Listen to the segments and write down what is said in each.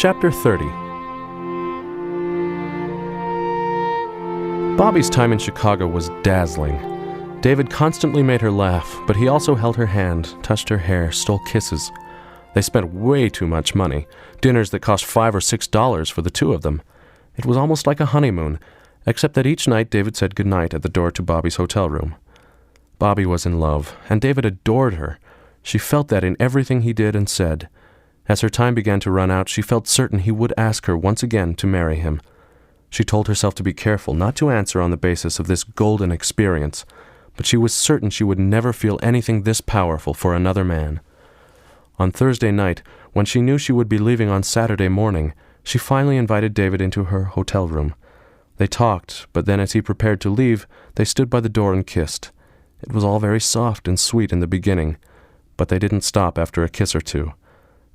Chapter 30. Bobby's time in Chicago was dazzling. David constantly made her laugh, but he also held her hand, touched her hair, stole kisses. They spent way too much money, dinners that cost $5 or $6 for the two of them. It was almost like a honeymoon, except that each night David said goodnight at the door to Bobby's hotel room. Bobby was in love, and David adored her. She felt that in everything he did and said. As her time began to run out, she felt certain he would ask her once again to marry him. She told herself to be careful, not to answer on the basis of this golden experience, but she was certain she would never feel anything this powerful for another man. On Thursday night, when she knew she would be leaving on Saturday morning, she finally invited David into her hotel room. They talked, but then as he prepared to leave, they stood by the door and kissed. It was all very soft and sweet in the beginning, but they didn't stop after a kiss or two.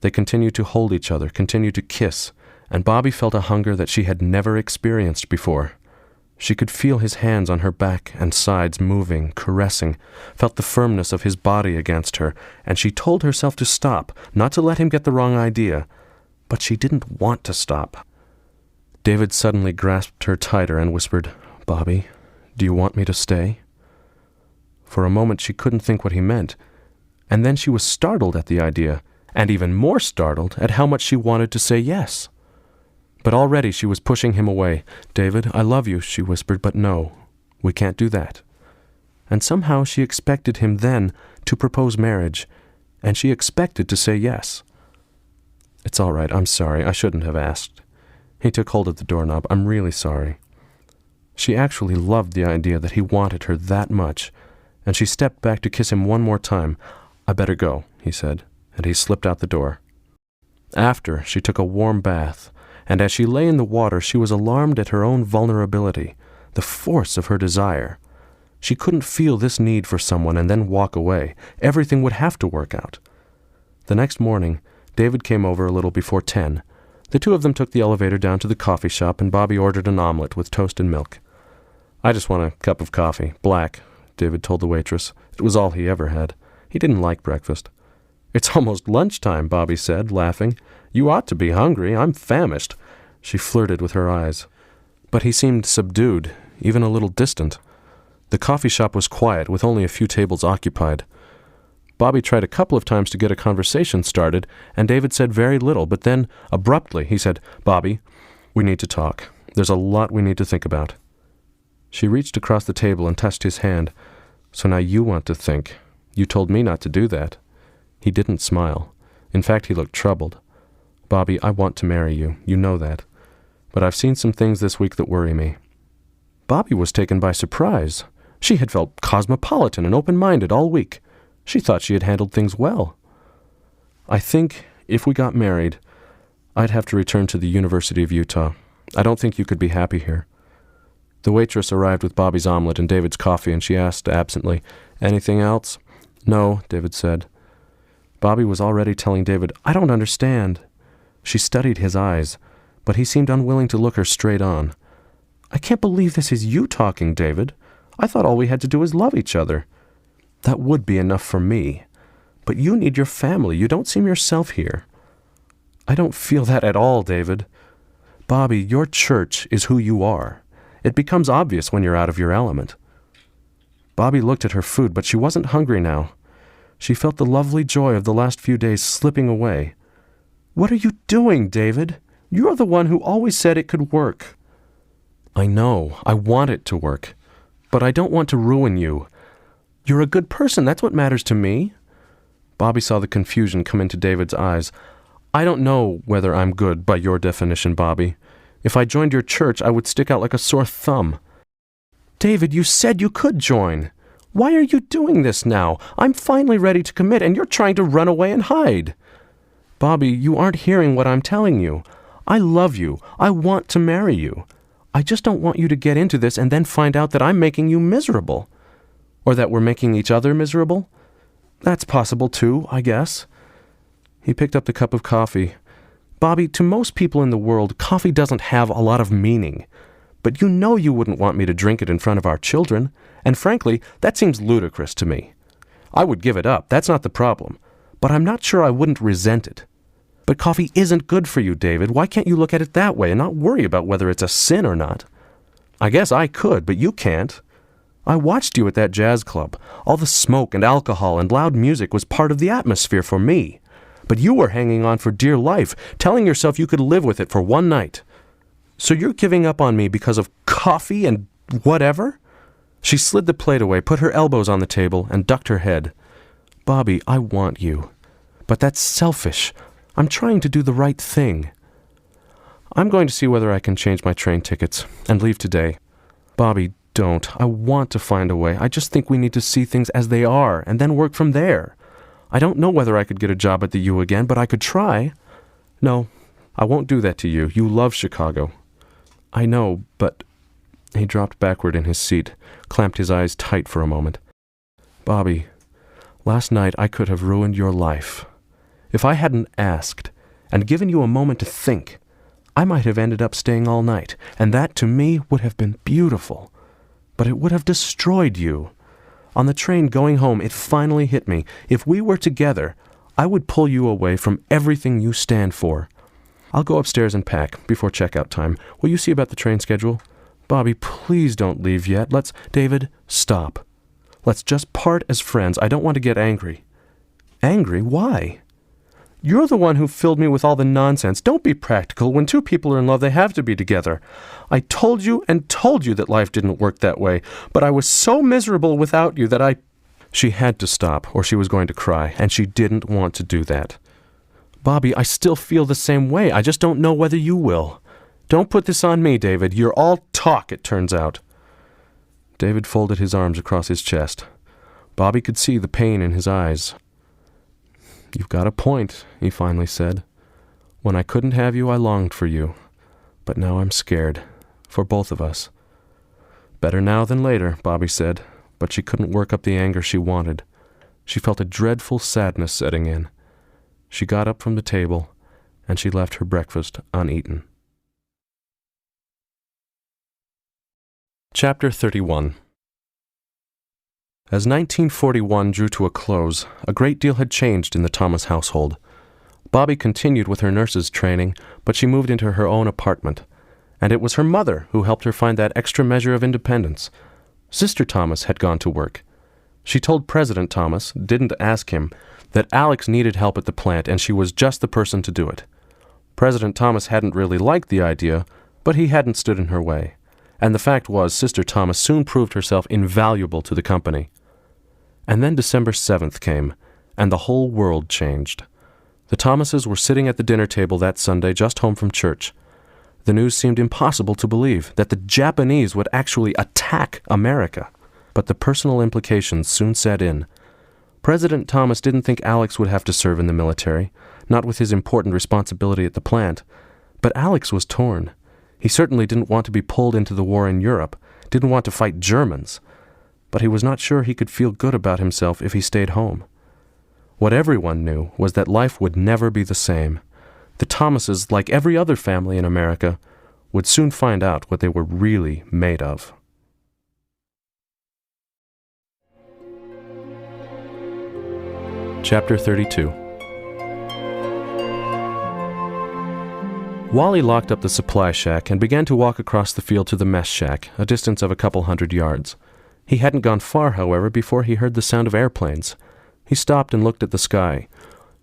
They continued to hold each other, continued to kiss, and Bobby felt a hunger that she had never experienced before. She could feel his hands on her back and sides moving, caressing, felt the firmness of his body against her, and she told herself to stop, not to let him get the wrong idea. But she didn't want to stop. David suddenly grasped her tighter and whispered, "Bobby, do you want me to stay?" For a moment she couldn't think what he meant, and then she was startled at the idea, and even more startled at how much she wanted to say yes. But already she was pushing him away. "David, I love you," she whispered, "but no, we can't do that." And somehow she expected him then to propose marriage, and she expected to say yes. "It's all right, I'm sorry, I shouldn't have asked." He took hold of the doorknob. "I'm really sorry." She actually loved the idea that he wanted her that much, and she stepped back to kiss him one more time. "I better go," he said, and he slipped out the door. After, she took a warm bath, and as she lay in the water she was alarmed at her own vulnerability, the force of her desire. She couldn't feel this need for someone and then walk away. Everything would have to work out. The next morning, David came over a little before 10. The two of them took the elevator down to the coffee shop, and Bobby ordered an omelet with toast and milk. "I just want a cup of coffee, black," David told the waitress. It was all he ever had. He didn't like breakfast. "It's almost lunchtime," Bobby said, laughing. "You ought to be hungry. I'm famished." She flirted with her eyes. But he seemed subdued, even a little distant. The coffee shop was quiet, with only a few tables occupied. Bobby tried a couple of times to get a conversation started, and David said very little, but then, abruptly, he said, "Bobby, we need to talk. There's a lot we need to think about." She reached across the table and touched his hand. "So now you want to think. You told me not to do that." He didn't smile. In fact, he looked troubled. "Bobby, I want to marry you. You know that. But I've seen some things this week that worry me." Bobby was taken by surprise. She had felt cosmopolitan and open-minded all week. She thought she had handled things well. "I think, if we got married, I'd have to return to the University of Utah. I don't think you could be happy here." The waitress arrived with Bobby's omelet and David's coffee, and she asked absently, "Anything else?" "No," David said. Bobby was already telling David, "I don't understand." She studied his eyes, but he seemed unwilling to look her straight on. "I can't believe this is you talking, David. I thought all we had to do was love each other." "That would be enough for me. But you need your family. You don't seem yourself here." "I don't feel that at all, David." "Bobby, your church is who you are. It becomes obvious when you're out of your element." Bobby looked at her food, but she wasn't hungry now. She felt the lovely joy of the last few days slipping away. "What are you doing, David? You're the one who always said it could work." "I know. I want it to work. But I don't want to ruin you. You're a good person. That's what matters to me." Bobby saw the confusion come into David's eyes. "I don't know whether I'm good by your definition, Bobby. If I joined your church, I would stick out like a sore thumb." "David, you said you could join. Why are you doing this now? I'm finally ready to commit, and you're trying to run away and hide." "Bobby, you aren't hearing what I'm telling you. I love you. I want to marry you. I just don't want you to get into this and then find out that I'm making you miserable. Or that we're making each other miserable. That's possible too, I guess." He picked up the cup of coffee. "Bobby, to most people in the world, coffee doesn't have a lot of meaning. But you know you wouldn't want me to drink it in front of our children, and frankly, that seems ludicrous to me. I would give it up, that's not the problem, but I'm not sure I wouldn't resent it. But coffee isn't good for you, David. Why can't you look at it that way and not worry about whether it's a sin or not? I guess I could, but you can't. I watched you at that jazz club. All the smoke and alcohol and loud music was part of the atmosphere for me. But you were hanging on for dear life, telling yourself you could live with it for one night. So you're giving up on me because of coffee and whatever? She slid the plate away, put her elbows on the table, and ducked her head. Bobby, I want you. But that's selfish. I'm trying to do the right thing. I'm going to see whether I can change my train tickets and leave today. Bobby, don't. I want to find a way. I just think we need to see things as they are and then work from there. I don't know whether I could get a job at the U again, but I could try. No, I won't do that to you. You love Chicago. I know, but... He dropped backward in his seat, clamped his eyes tight for a moment. Bobby, last night I could have ruined your life. If I hadn't asked, and given you a moment to think, I might have ended up staying all night, and that to me would have been beautiful. But it would have destroyed you. On the train going home, it finally hit me. If we were together, I would pull you away from everything you stand for. I'll go upstairs and pack before checkout time. Will you see about the train schedule? Bobby, please don't leave yet. David, stop. Let's just part as friends. I don't want to get angry. Angry? Why? You're the one who filled me with all the nonsense. Don't be practical. When two people are in love, they have to be together. I told you and told you that life didn't work that way, but I was so miserable without you that I... She had to stop, or she was going to cry, and she didn't want to do that. Bobby, I still feel the same way. I just don't know whether you will. Don't put this on me, David. You're all talk, it turns out. David folded his arms across his chest. Bobby could see the pain in his eyes. You've got a point, he finally said. When I couldn't have you, I longed for you. But now I'm scared. For both of us. Better now than later, Bobby said, but she couldn't work up the anger she wanted. She felt a dreadful sadness setting in. She got up from the table, and she left her breakfast uneaten. Chapter 31. As 1941 drew to a close, a great deal had changed in the Thomas household. Bobby continued with her nurse's training, but she moved into her own apartment, and it was her mother who helped her find that extra measure of independence. Sister Thomas had gone to work. She told President Thomas, didn't ask him, that Alex needed help at the plant and she was just the person to do it. President Thomas hadn't really liked the idea, but he hadn't stood in her way. And the fact was, Sister Thomas soon proved herself invaluable to the company. And then December 7th came, and the whole world changed. The Thomases were sitting at the dinner table that Sunday just home from church. The news seemed impossible to believe, that the Japanese would actually attack America. But the personal implications soon set in. President Thomas didn't think Alex would have to serve in the military, not with his important responsibility at the plant. But Alex was torn. He certainly didn't want to be pulled into the war in Europe, didn't want to fight Germans, but he was not sure he could feel good about himself if he stayed home. What everyone knew was that life would never be the same. The Thomases, like every other family in America, would soon find out what they were really made of. Chapter 32. Wally locked up the supply shack and began to walk across the field to the mess shack, a distance of a couple 100 yards. He hadn't gone far, however, before he heard the sound of airplanes. He stopped and looked at the sky.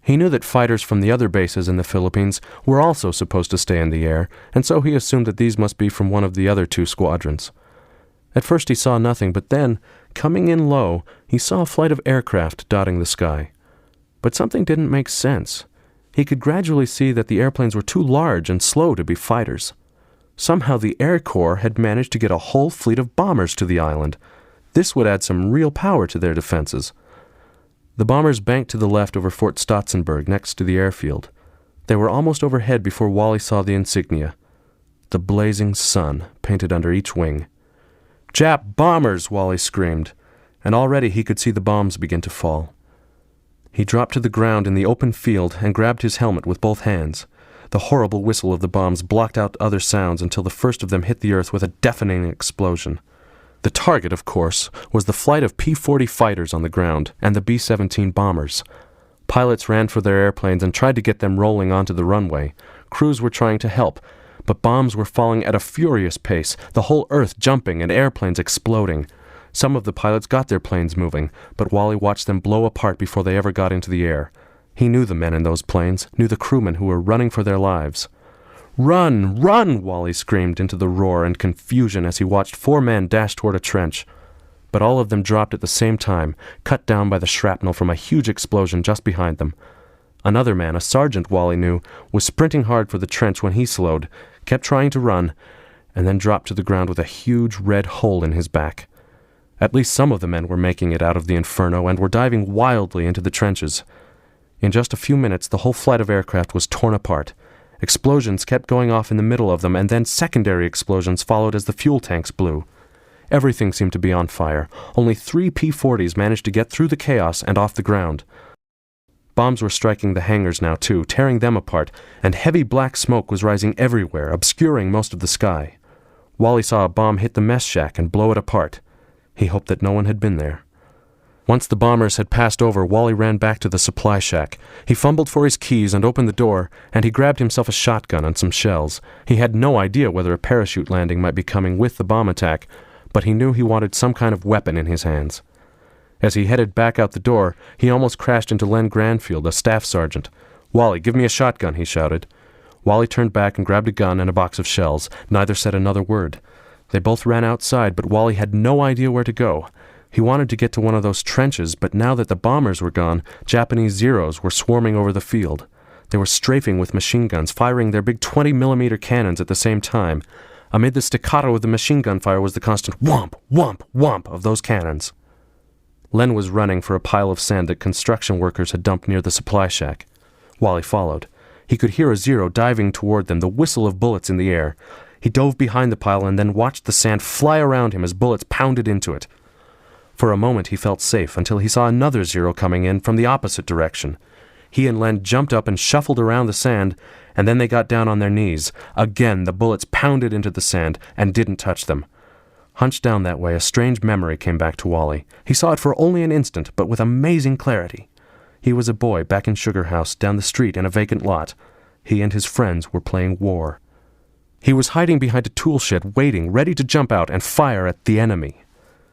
He knew that fighters from the other bases in the Philippines were also supposed to stay in the air, and so he assumed that these must be from one of the other two squadrons. At first he saw nothing, but then, coming in low, he saw a flight of aircraft dotting the sky. But something didn't make sense. He could gradually see that the airplanes were too large and slow to be fighters. Somehow the Air Corps had managed to get a whole fleet of bombers to the island. This would add some real power to their defenses. The bombers banked to the left over Fort Stotzenburg next to the airfield. They were almost overhead before Wally saw the insignia. The blazing sun painted under each wing. "Jap bombers!" Wally screamed, and already he could see the bombs begin to fall. He dropped to the ground in the open field and grabbed his helmet with both hands. The horrible whistle of the bombs blocked out other sounds until the first of them hit the earth with a deafening explosion. The target, of course, was the flight of P-40 fighters on the ground and the B-17 bombers. Pilots ran for their airplanes and tried to get them rolling onto the runway. Crews were trying to help, but bombs were falling at a furious pace, the whole earth jumping and airplanes exploding. Some of the pilots got their planes moving, but Wally watched them blow apart before they ever got into the air. He knew the men in those planes, knew the crewmen who were running for their lives. "Run! Run!" Wally screamed into the roar and confusion as he watched 4 men dash toward a trench. But all of them dropped at the same time, cut down by the shrapnel from a huge explosion just behind them. Another man, a sergeant Wally knew, was sprinting hard for the trench when he slowed, kept trying to run, and then dropped to the ground with a huge red hole in his back. At least some of the men were making it out of the inferno and were diving wildly into the trenches. In just a few minutes, the whole flight of aircraft was torn apart. Explosions kept going off in the middle of them, and then secondary explosions followed as the fuel tanks blew. Everything seemed to be on fire. Only 3 P-40s managed to get through the chaos and off the ground. Bombs were striking the hangars now, too, tearing them apart, and heavy black smoke was rising everywhere, obscuring most of the sky. Wally saw a bomb hit the mess shack and blow it apart. He hoped that no one had been there. Once the bombers had passed over, Wally ran back to the supply shack. He fumbled for his keys and opened the door, and he grabbed himself a shotgun and some shells. He had no idea whether a parachute landing might be coming with the bomb attack, but he knew he wanted some kind of weapon in his hands. As he headed back out the door, he almost crashed into Len Granfield, a staff sergeant. "Wally, give me a shotgun," he shouted. Wally turned back and grabbed a gun and a box of shells. Neither said another word. They both ran outside, but Wally had no idea where to go. He wanted to get to one of those trenches, but now that the bombers were gone, Japanese Zeros were swarming over the field. They were strafing with machine guns, firing their big 20mm cannons at the same time. Amid the staccato of the machine gun fire was the constant whomp, whomp, whomp of those cannons. Len was running for a pile of sand that construction workers had dumped near the supply shack. Wally followed. He could hear a Zero diving toward them, the whistle of bullets in the air. He dove behind the pile and then watched the sand fly around him as bullets pounded into it. For a moment he felt safe until he saw another Zero coming in from the opposite direction. He and Len jumped up and shuffled around the sand, and then they got down on their knees. Again the bullets pounded into the sand and didn't touch them. Hunched down that way, a strange memory came back to Wally. He saw it for only an instant, but with amazing clarity. He was a boy back in Sugar House, down the street in a vacant lot. He and his friends were playing war. He was hiding behind a tool shed, waiting, ready to jump out and fire at the enemy.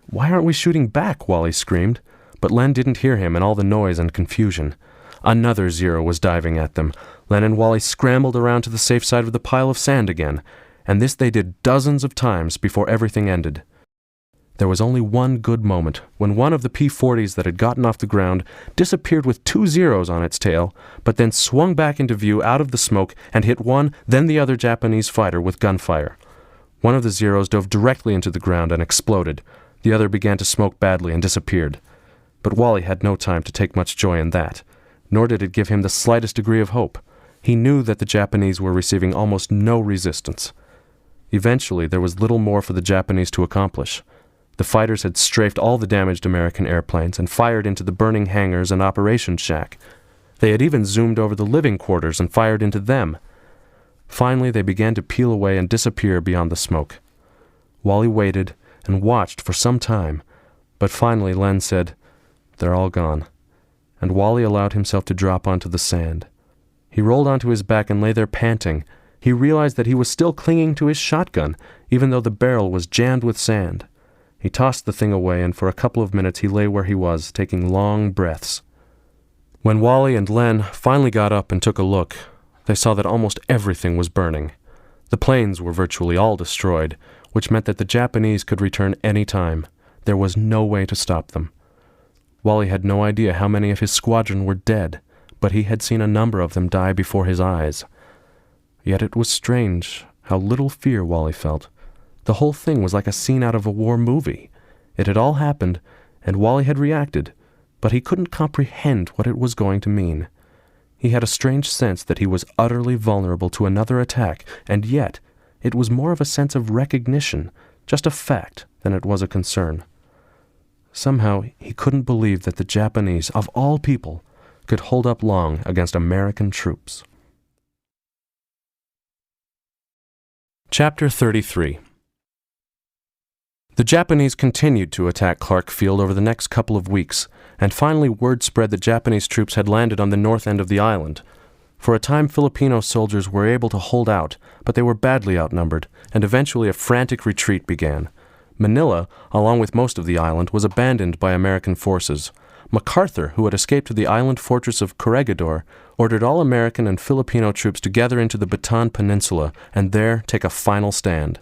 "Why aren't we shooting back?" Wally screamed. But Len didn't hear him in all the noise and confusion. Another Zero was diving at them. Len and Wally scrambled around to the safe side of the pile of sand again, and this they did dozens of times before everything ended. There was only one good moment, when one of the P-40s that had gotten off the ground disappeared with 2 Zeros on its tail, but then swung back into view out of the smoke and hit one, then the other Japanese fighter with gunfire. One of the Zeros dove directly into the ground and exploded. The other began to smoke badly and disappeared. But Wally had no time to take much joy in that, nor did it give him the slightest degree of hope. He knew that the Japanese were receiving almost no resistance. Eventually, there was little more for the Japanese to accomplish. The fighters had strafed all the damaged American airplanes and fired into the burning hangars and operations shack. They had even zoomed over the living quarters and fired into them. Finally, they began to peel away and disappear beyond the smoke. Wally waited and watched for some time, but finally Len said, "They're all gone," and Wally allowed himself to drop onto the sand. He rolled onto his back and lay there panting. He realized that he was still clinging to his shotgun, even though the barrel was jammed with sand. He tossed the thing away, and for a couple of minutes he lay where he was, taking long breaths. When Wally and Len finally got up and took a look, they saw that almost everything was burning. The planes were virtually all destroyed, which meant that the Japanese could return any time. There was no way to stop them. Wally had no idea how many of his squadron were dead, but he had seen a number of them die before his eyes. Yet it was strange how little fear Wally felt. The whole thing was like a scene out of a war movie. It had all happened, and Wally had reacted, but he couldn't comprehend what it was going to mean. He had a strange sense that he was utterly vulnerable to another attack, and yet it was more of a sense of recognition, just a fact, than it was a concern. Somehow he couldn't believe that the Japanese, of all people, could hold up long against American troops. Chapter 33. The Japanese continued to attack Clark Field over the next couple of weeks, and finally word spread that Japanese troops had landed on the north end of the island. For a time, Filipino soldiers were able to hold out, but they were badly outnumbered, and eventually a frantic retreat began. Manila, along with most of the island, was abandoned by American forces. MacArthur, who had escaped to the island fortress of Corregidor, ordered all American and Filipino troops to gather into the Bataan Peninsula and there take a final stand.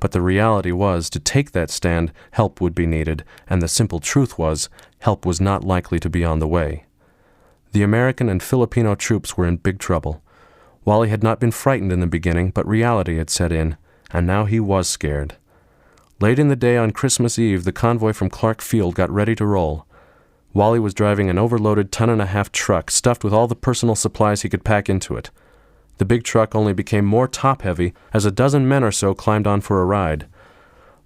But the reality was, to take that stand, help would be needed, and the simple truth was, help was not likely to be on the way. The American and Filipino troops were in big trouble. Wally had not been frightened in the beginning, but reality had set in, and now he was scared. Late in the day on Christmas Eve, the convoy from Clark Field got ready to roll. Wally was driving an overloaded 1.5-ton truck stuffed with all the personal supplies he could pack into it. The big truck only became more top-heavy as a dozen men or so climbed on for a ride.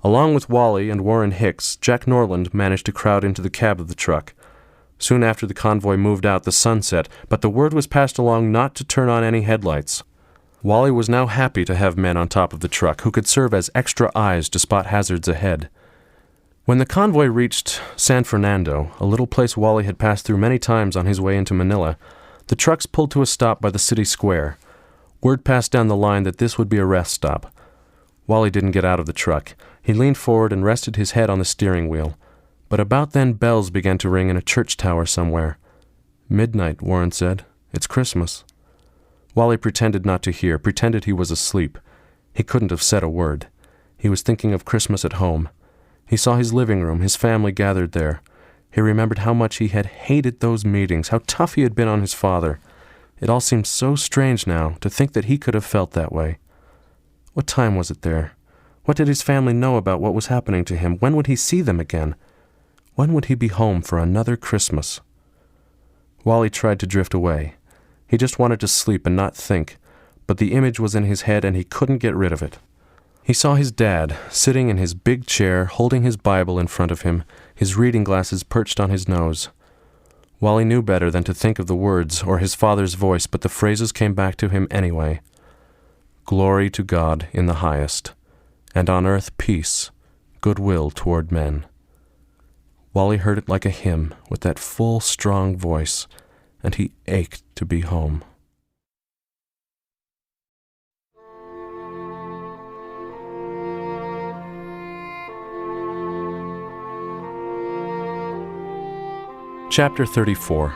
Along with Wally and Warren Hicks, Jack Norland managed to crowd into the cab of the truck. Soon after the convoy moved out, the sun set, but the word was passed along not to turn on any headlights. Wally was now happy to have men on top of the truck who could serve as extra eyes to spot hazards ahead. When the convoy reached San Fernando, a little place Wally had passed through many times on his way into Manila, the trucks pulled to a stop by the city square. Word passed down the line that this would be a rest stop. Wally didn't get out of the truck. He leaned forward and rested his head on the steering wheel. But about then bells began to ring in a church tower somewhere. "Midnight," Warren said. "It's Christmas." Wally pretended not to hear, pretended he was asleep. He couldn't have said a word. He was thinking of Christmas at home. He saw his living room, his family gathered there. He remembered how much he had hated those meetings, how tough he had been on his father. It all seemed so strange now, to think that he could have felt that way. What time was it there? What did his family know about what was happening to him? When would he see them again? When would he be home for another Christmas? Wally tried to drift away. He just wanted to sleep and not think, but the image was in his head and he couldn't get rid of it. He saw his dad, sitting in his big chair, holding his Bible in front of him, his reading glasses perched on his nose. Wally knew better than to think of the words or his father's voice, but the phrases came back to him anyway. "Glory to God in the highest, and on earth peace, goodwill toward men." Wally heard it like a hymn, with that full, strong voice, and he ached to be home. Chapter 34.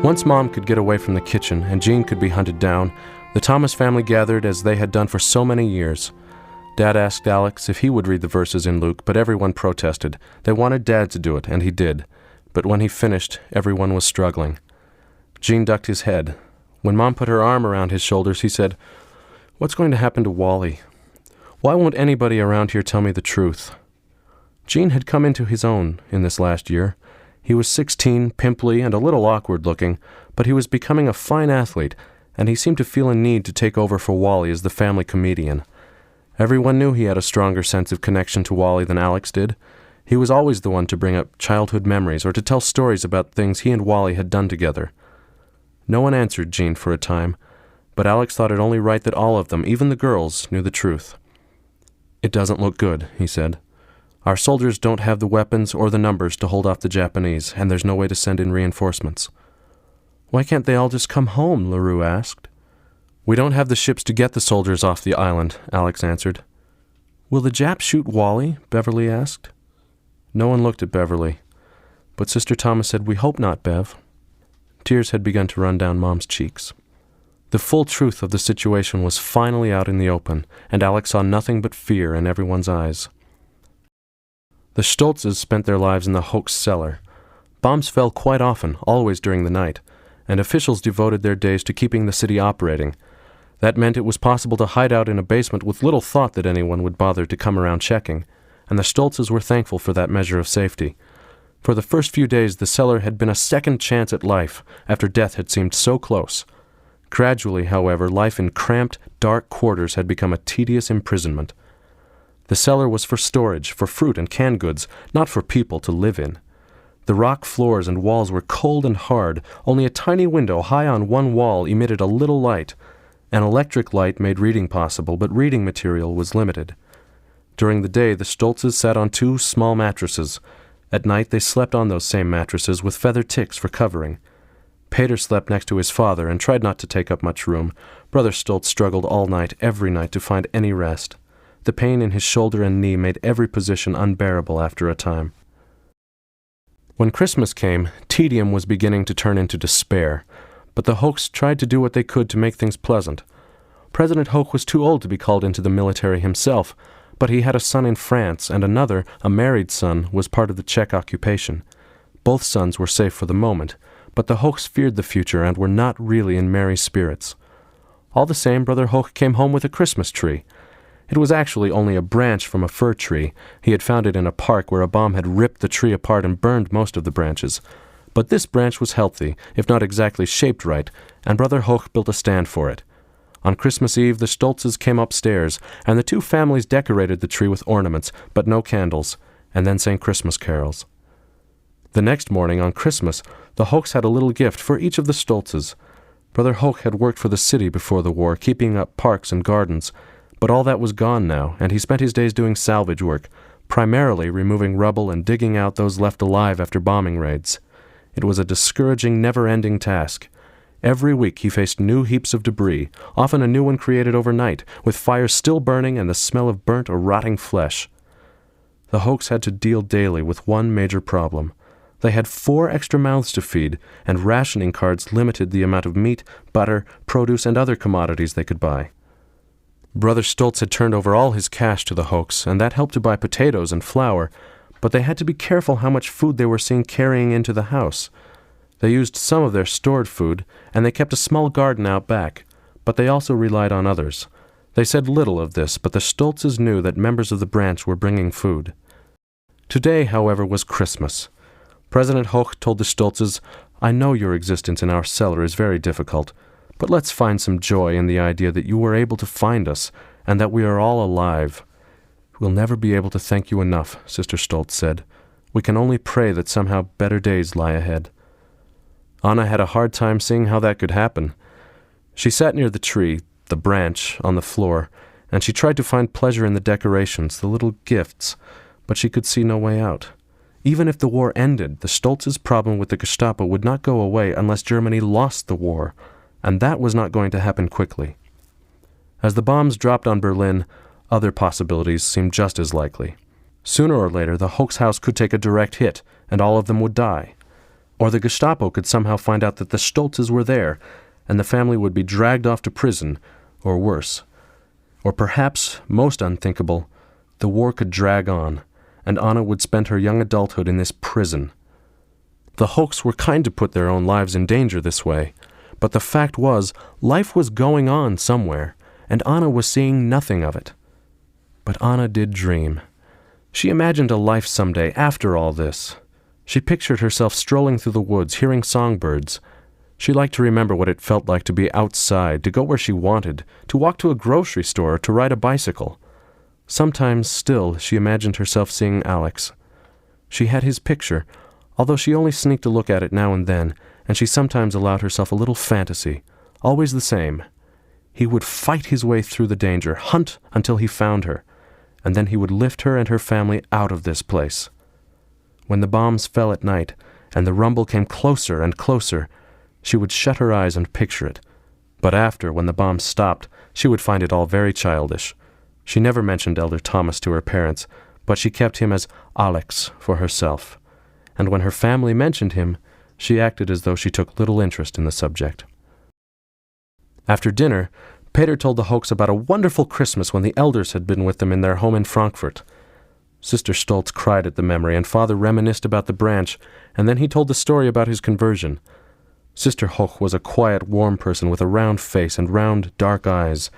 Once Mom could get away from the kitchen and Jean could be hunted down, the Thomas family gathered as they had done for so many years. Dad asked Alex if he would read the verses in Luke, but everyone protested. They wanted Dad to do it, and he did. But when he finished, everyone was struggling. Jean ducked his head. When Mom put her arm around his shoulders, he said, "What's going to happen to Wally? Why won't anybody around here tell me the truth?" Jean had come into his own in this last year. He was 16, pimply, and a little awkward-looking, but he was becoming a fine athlete, and he seemed to feel a need to take over for Wally as the family comedian. Everyone knew he had a stronger sense of connection to Wally than Alex did. He was always the one to bring up childhood memories or to tell stories about things he and Wally had done together. No one answered Jean for a time, but Alex thought it only right that all of them, even the girls, knew the truth. "It doesn't look good," he said. "Our soldiers don't have the weapons or the numbers to hold off the Japanese, and there's no way to send in reinforcements." "Why can't they all just come home?" LaRue asked. "We don't have the ships to get the soldiers off the island," Alex answered. "Will the Japs shoot Wally?" Beverly asked. No one looked at Beverly, but Sister Thomas said, "We hope not, Bev." Tears had begun to run down Mom's cheeks. The full truth of the situation was finally out in the open, and Alex saw nothing but fear in everyone's eyes. The Stoltzes spent their lives in the Hoax cellar. Bombs fell quite often, always during the night, and officials devoted their days to keeping the city operating. That meant it was possible to hide out in a basement with little thought that anyone would bother to come around checking, and the Stoltzes were thankful for that measure of safety. For the first few days, the cellar had been a second chance at life after death had seemed so close. Gradually, however, life in cramped, dark quarters had become a tedious imprisonment. The cellar was for storage, for fruit and canned goods, not for people to live in. The rock floors and walls were cold and hard. Only a tiny window high on one wall emitted a little light. An electric light made reading possible, but reading material was limited. During the day, the Stoltzes sat on 2 small mattresses. At night, they slept on those same mattresses with feather ticks for covering. Peter slept next to his father and tried not to take up much room. Brother Stoltz struggled all night, every night, to find any rest. The pain in his shoulder and knee made every position unbearable after a time. When Christmas came, tedium was beginning to turn into despair, but the Hochs tried to do what they could to make things pleasant. President Hoch was too old to be called into the military himself, but he had a son in France, and another, a married son, was part of the Czech occupation. Both sons were safe for the moment, but the Hochs feared the future and were not really in merry spirits. All the same, Brother Hoch came home with a Christmas tree. It was actually only a branch from a fir tree. He had found it in a park where a bomb had ripped the tree apart and burned most of the branches. But this branch was healthy, if not exactly shaped right, and Brother Hoch built a stand for it. On Christmas Eve, the Stoltzes came upstairs, and the 2 families decorated the tree with ornaments, but no candles, and then sang Christmas carols. The next morning, on Christmas, the Hochs had a little gift for each of the Stoltzes. Brother Hoch had worked for the city before the war, keeping up parks and gardens, but all that was gone now, and he spent his days doing salvage work, primarily removing rubble and digging out those left alive after bombing raids. It was a discouraging, never-ending task. Every week he faced new heaps of debris, often a new one created overnight, with fires still burning and the smell of burnt or rotting flesh. The Hochs had to deal daily with one major problem. They had 4 extra mouths to feed, and rationing cards limited the amount of meat, butter, produce, and other commodities they could buy. Brother Stoltz had turned over all his cash to the Hochs, and that helped to buy potatoes and flour, but they had to be careful how much food they were seen carrying into the house. They used some of their stored food, and they kept a small garden out back, but they also relied on others. They said little of this, but the Stoltzes knew that members of the branch were bringing food. Today, however, was Christmas. President Hoch told the Stoltzes, "I know your existence in our cellar is very difficult, but let's find some joy in the idea that you were able to find us, and that we are all alive." "We'll never be able to thank you enough," Sister Stoltz said. "We can only pray that somehow better days lie ahead." Anna had a hard time seeing how that could happen. She sat near the tree, the branch, on the floor, and she tried to find pleasure in the decorations, the little gifts, but she could see no way out. Even if the war ended, the Stoltzes' problem with the Gestapo would not go away unless Germany lost the war, and that was not going to happen quickly. As the bombs dropped on Berlin, other possibilities seemed just as likely. Sooner or later, the Hochs house could take a direct hit, and all of them would die. Or the Gestapo could somehow find out that the Stoltzes were there, and the family would be dragged off to prison, or worse. Or perhaps, most unthinkable, the war could drag on, and Anna would spend her young adulthood in this prison. The Hochs were kind to put their own lives in danger this way, but the fact was, life was going on somewhere, and Anna was seeing nothing of it. But Anna did dream. She imagined a life someday after all this. She pictured herself strolling through the woods, hearing songbirds. She liked to remember what it felt like to be outside, to go where she wanted, to walk to a grocery store, or to ride a bicycle. Sometimes, still, she imagined herself seeing Alex. She had his picture, although she only sneaked a look at it now and then, and she sometimes allowed herself a little fantasy, always the same. He would fight his way through the danger, hunt until he found her, and then he would lift her and her family out of this place. When the bombs fell at night, and the rumble came closer and closer, she would shut her eyes and picture it. But after, when the bombs stopped, she would find it all very childish. She never mentioned Elder Thomas to her parents, but she kept him as Alex for herself. And when her family mentioned him, she acted as though she took little interest in the subject. After dinner, Peter told the Hochs about a wonderful Christmas when the elders had been with them in their home in Frankfurt. Sister Stoltz cried at the memory, and Father reminisced about the branch, and then he told the story about his conversion. Sister Hoch was a quiet, warm person with a round face and round, dark eyes.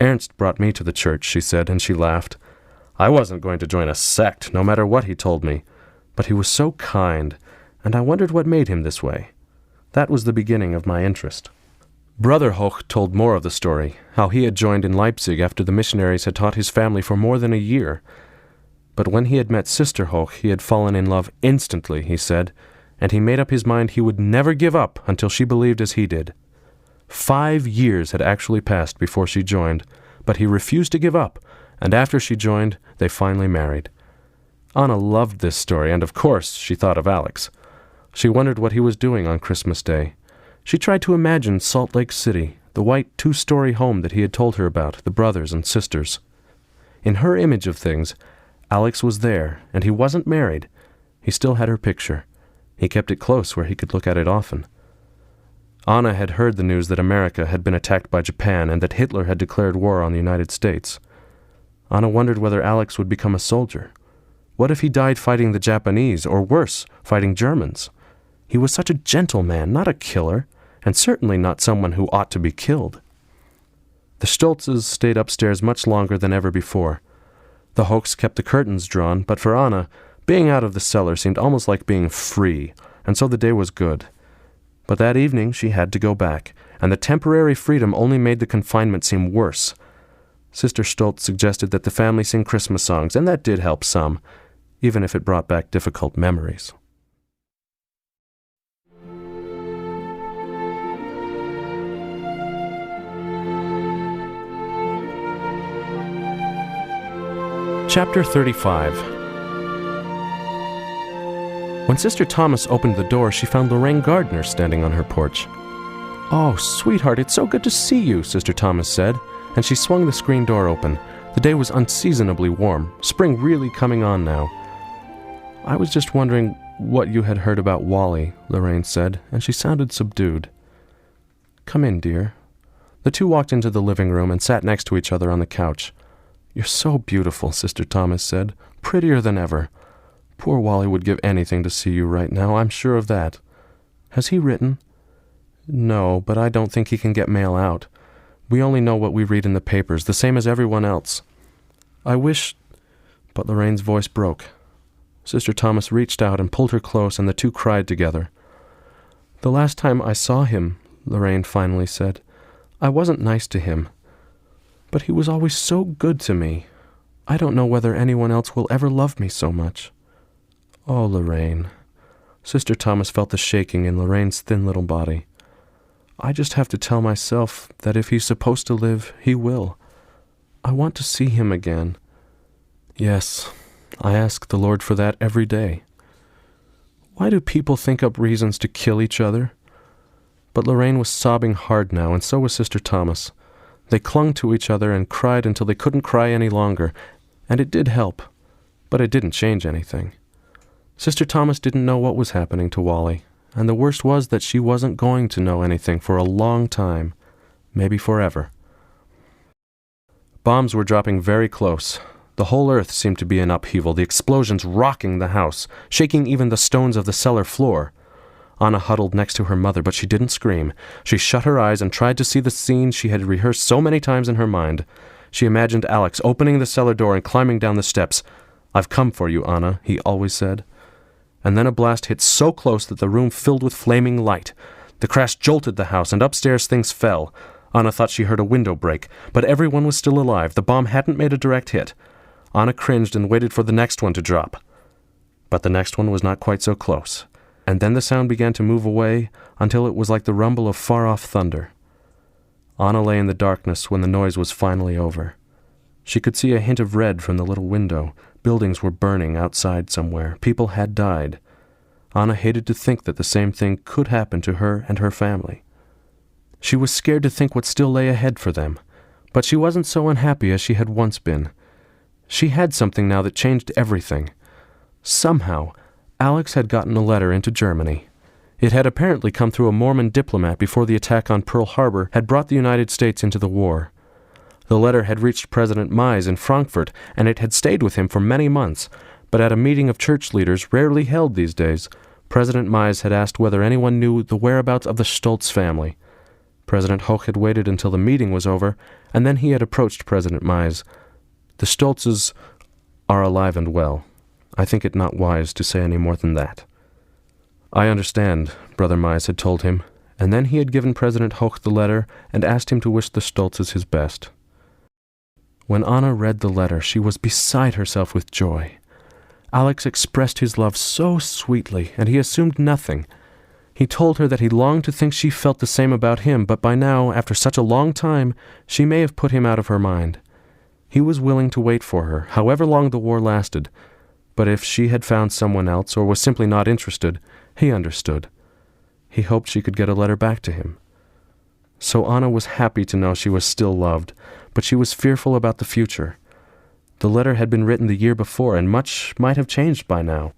"Ernst brought me to the church," she said, and she laughed. "I wasn't going to join a sect, no matter what he told me. But he was so kind, and I wondered what made him this way. That was the beginning of my interest." Brother Hoch told more of the story, how he had joined in Leipzig after the missionaries had taught his family for more than a year. But when he had met Sister Hoch, he had fallen in love instantly, he said, and he made up his mind he would never give up until she believed as he did. 5 years had actually passed before she joined, but he refused to give up, and after she joined, they finally married. Anna loved this story, and of course she thought of Alex. She wondered what he was doing on Christmas Day. She tried to imagine Salt Lake City, the white 2-story home that he had told her about, the brothers and sisters. In her image of things, Alex was there, and he wasn't married. He still had her picture. He kept it close where he could look at it often. Anna had heard the news that America had been attacked by Japan and that Hitler had declared war on the United States. Anna wondered whether Alex would become a soldier. What if he died fighting the Japanese, or worse, fighting Germans? He was such a gentle man, not a killer, and certainly not someone who ought to be killed. The Stoltzes stayed upstairs much longer than ever before. The Hochs kept the curtains drawn, but for Anna, being out of the cellar seemed almost like being free, and so the day was good. But that evening she had to go back, and the temporary freedom only made the confinement seem worse. Sister Stoltz suggested that the family sing Christmas songs, and that did help some, even if it brought back difficult memories. Chapter 35. When Sister Thomas opened the door, she found Lorraine Gardner standing on her porch. "Oh, sweetheart, it's so good to see you," Sister Thomas said, and she swung the screen door open. The day was unseasonably warm, spring really coming on now. "I was just wondering what you had heard about Wally," Lorraine said, and she sounded subdued. "Come in, dear." The two walked into the living room and sat next to each other on the couch. "You're so beautiful," Sister Thomas said, "prettier than ever. Poor Wally would give anything to see you right now, I'm sure of that. Has he written?" "No, but I don't think he can get mail out. We only know what we read in the papers, the same as everyone else. I wish—" But Lorraine's voice broke. Sister Thomas reached out and pulled her close, and the two cried together. "The last time I saw him," Lorraine finally said, "I wasn't nice to him. But he was always so good to me. I don't know whether anyone else will ever love me so much." "Oh, Lorraine." Sister Thomas felt the shaking in Lorraine's thin little body. "I just have to tell myself that if he's supposed to live, he will. I want to see him again." "Yes, I ask the Lord for that every day." "Why do people think up reasons to kill each other?" But Lorraine was sobbing hard now, and so was Sister Thomas. They clung to each other and cried until they couldn't cry any longer, and it did help, but it didn't change anything. Sister Thomas didn't know what was happening to Wally, and the worst was that she wasn't going to know anything for a long time, maybe forever. Bombs were dropping very close. The whole earth seemed to be in upheaval, the explosions rocking the house, shaking even the stones of the cellar floor. Anna huddled next to her mother, but she didn't scream. She shut her eyes and tried to see the scene she had rehearsed so many times in her mind. She imagined Alex opening the cellar door and climbing down the steps. "I've come for you, Anna," he always said. And then a blast hit so close that the room filled with flaming light. The crash jolted the house, and upstairs things fell. Anna thought she heard a window break, but everyone was still alive. The bomb hadn't made a direct hit. Anna cringed and waited for the next one to drop. But the next one was not quite so close. And then the sound began to move away until it was like the rumble of far-off thunder. Anna lay in the darkness when the noise was finally over. She could see a hint of red from the little window. Buildings were burning outside somewhere. People had died. Anna hated to think that the same thing could happen to her and her family. She was scared to think what still lay ahead for them, but she wasn't so unhappy as she had once been. She had something now that changed everything. Somehow, Alex had gotten a letter into Germany. It had apparently come through a Mormon diplomat before the attack on Pearl Harbor had brought the United States into the war. The letter had reached President Mize in Frankfurt, and it had stayed with him for many months, but at a meeting of church leaders rarely held these days, President Mize had asked whether anyone knew the whereabouts of the Stoltz family. President Hoch had waited until the meeting was over, and then he had approached President Mize. "The Stoltzes are alive and well. I think it not wise to say any more than that." "I understand," Brother Mize had told him, and then he had given President Hoch the letter and asked him to wish the Stoltzes his best. When Anna read the letter, she was beside herself with joy. Alex expressed his love so sweetly, and he assumed nothing. He told her that he longed to think she felt the same about him, but by now, after such a long time, she may have put him out of her mind. He was willing to wait for her, however long the war lasted, but if she had found someone else or was simply not interested, he understood. He hoped she could get a letter back to him. So Anna was happy to know she was still loved, but she was fearful about the future. The letter had been written the year before, and much might have changed by now.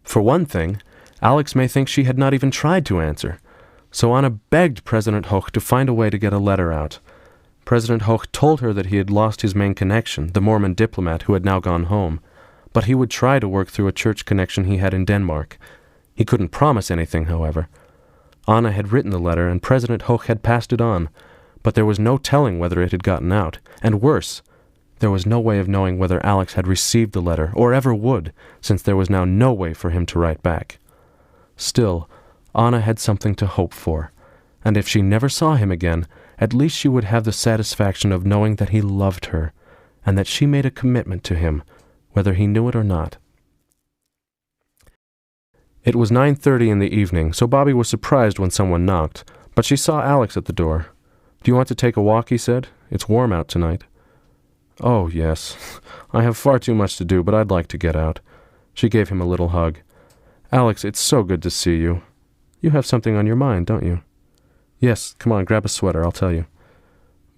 For one thing, Alex may think she had not even tried to answer, so Anna begged President Hoch to find a way to get a letter out. President Hoch told her that he had lost his main connection, the Mormon diplomat who had now gone home, but he would try to work through a church connection he had in Denmark. He couldn't promise anything, however. Anna had written the letter, and President Hoch had passed it on, but there was no telling whether it had gotten out, and worse, there was no way of knowing whether Alex had received the letter, or ever would, since there was now no way for him to write back. Still, Anna had something to hope for, and if she never saw him again, at least she would have the satisfaction of knowing that he loved her, and that she made a commitment to him, whether he knew it or not. It was 9:30 in the evening, so Bobby was surprised when someone knocked, but she saw Alex at the door. "Do you want to take a walk?" he said. "It's warm out tonight." "Oh, yes. I have far too much to do, but I'd like to get out." She gave him a little hug. "Alex, it's so good to see you. You have something on your mind, don't you?" "Yes, come on, grab a sweater, I'll tell you."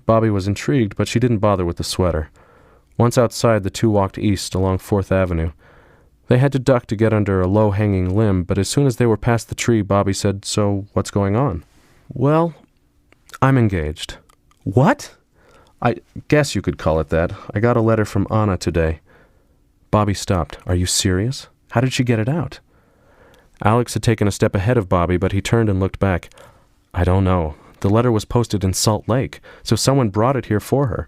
Bobby was intrigued, but she didn't bother with the sweater. Once outside, the two walked east along 4th Avenue. They had to duck to get under a low-hanging limb, but as soon as they were past the tree, Bobby said, "So, what's going on?" "Well, I'm engaged." "What?" "I guess you could call it that. I got a letter from Anna today." Bobby stopped. "Are you serious? How did she get it out?" Alex had taken a step ahead of Bobby, but he turned and looked back. "I don't know. The letter was posted in Salt Lake, so someone brought it here for her.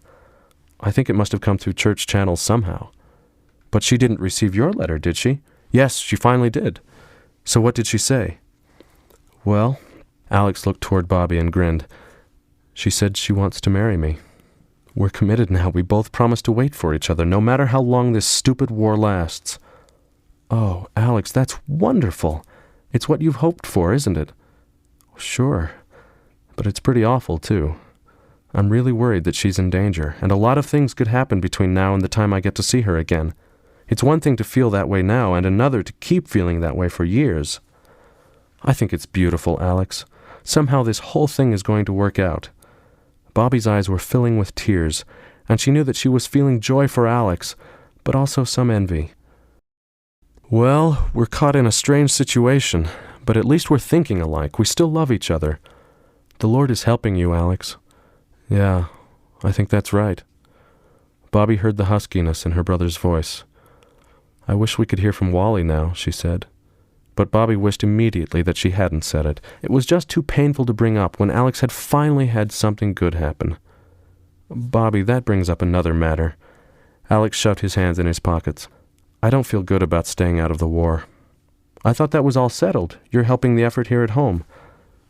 I think it must have come through church channels somehow." "But she didn't receive your letter, did she?" "Yes, she finally did." "So what did she say?" "Well," Alex looked toward Bobby and grinned. "She said she wants to marry me. We're committed now. We both promised to wait for each other, no matter how long this stupid war lasts." "Oh, Alex, that's wonderful. It's what you've hoped for, isn't it?" "Sure. But it's pretty awful, too. I'm really worried that she's in danger, and a lot of things could happen between now and the time I get to see her again. It's one thing to feel that way now, and another to keep feeling that way for years." "I think it's beautiful, Alex. Somehow this whole thing is going to work out." Bobby's eyes were filling with tears, and she knew that she was feeling joy for Alex, but also some envy. "Well, we're caught in a strange situation, but at least we're thinking alike. We still love each other. The Lord is helping you, Alex." "Yeah, I think that's right." Bobby heard the huskiness in her brother's voice. "I wish we could hear from Wally now," she said. But Bobby wished immediately that she hadn't said it. It was just too painful to bring up when Alex had finally had something good happen. "Bobby, that brings up another matter." Alex shoved his hands in his pockets. "I don't feel good about staying out of the war. I thought that was all settled. You're helping the effort here at home."